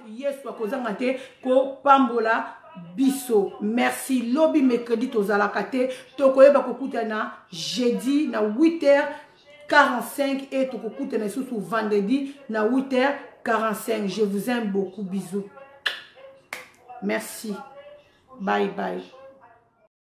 Yesu akozanga te ko pambola biso. Merci lobby mercredi to zalakate to koyeba kokutana jeudi na 8h45 et to kokutana sous vendredi na 8h45. Je vous aime beaucoup. Bisous. Merci. Bye bye.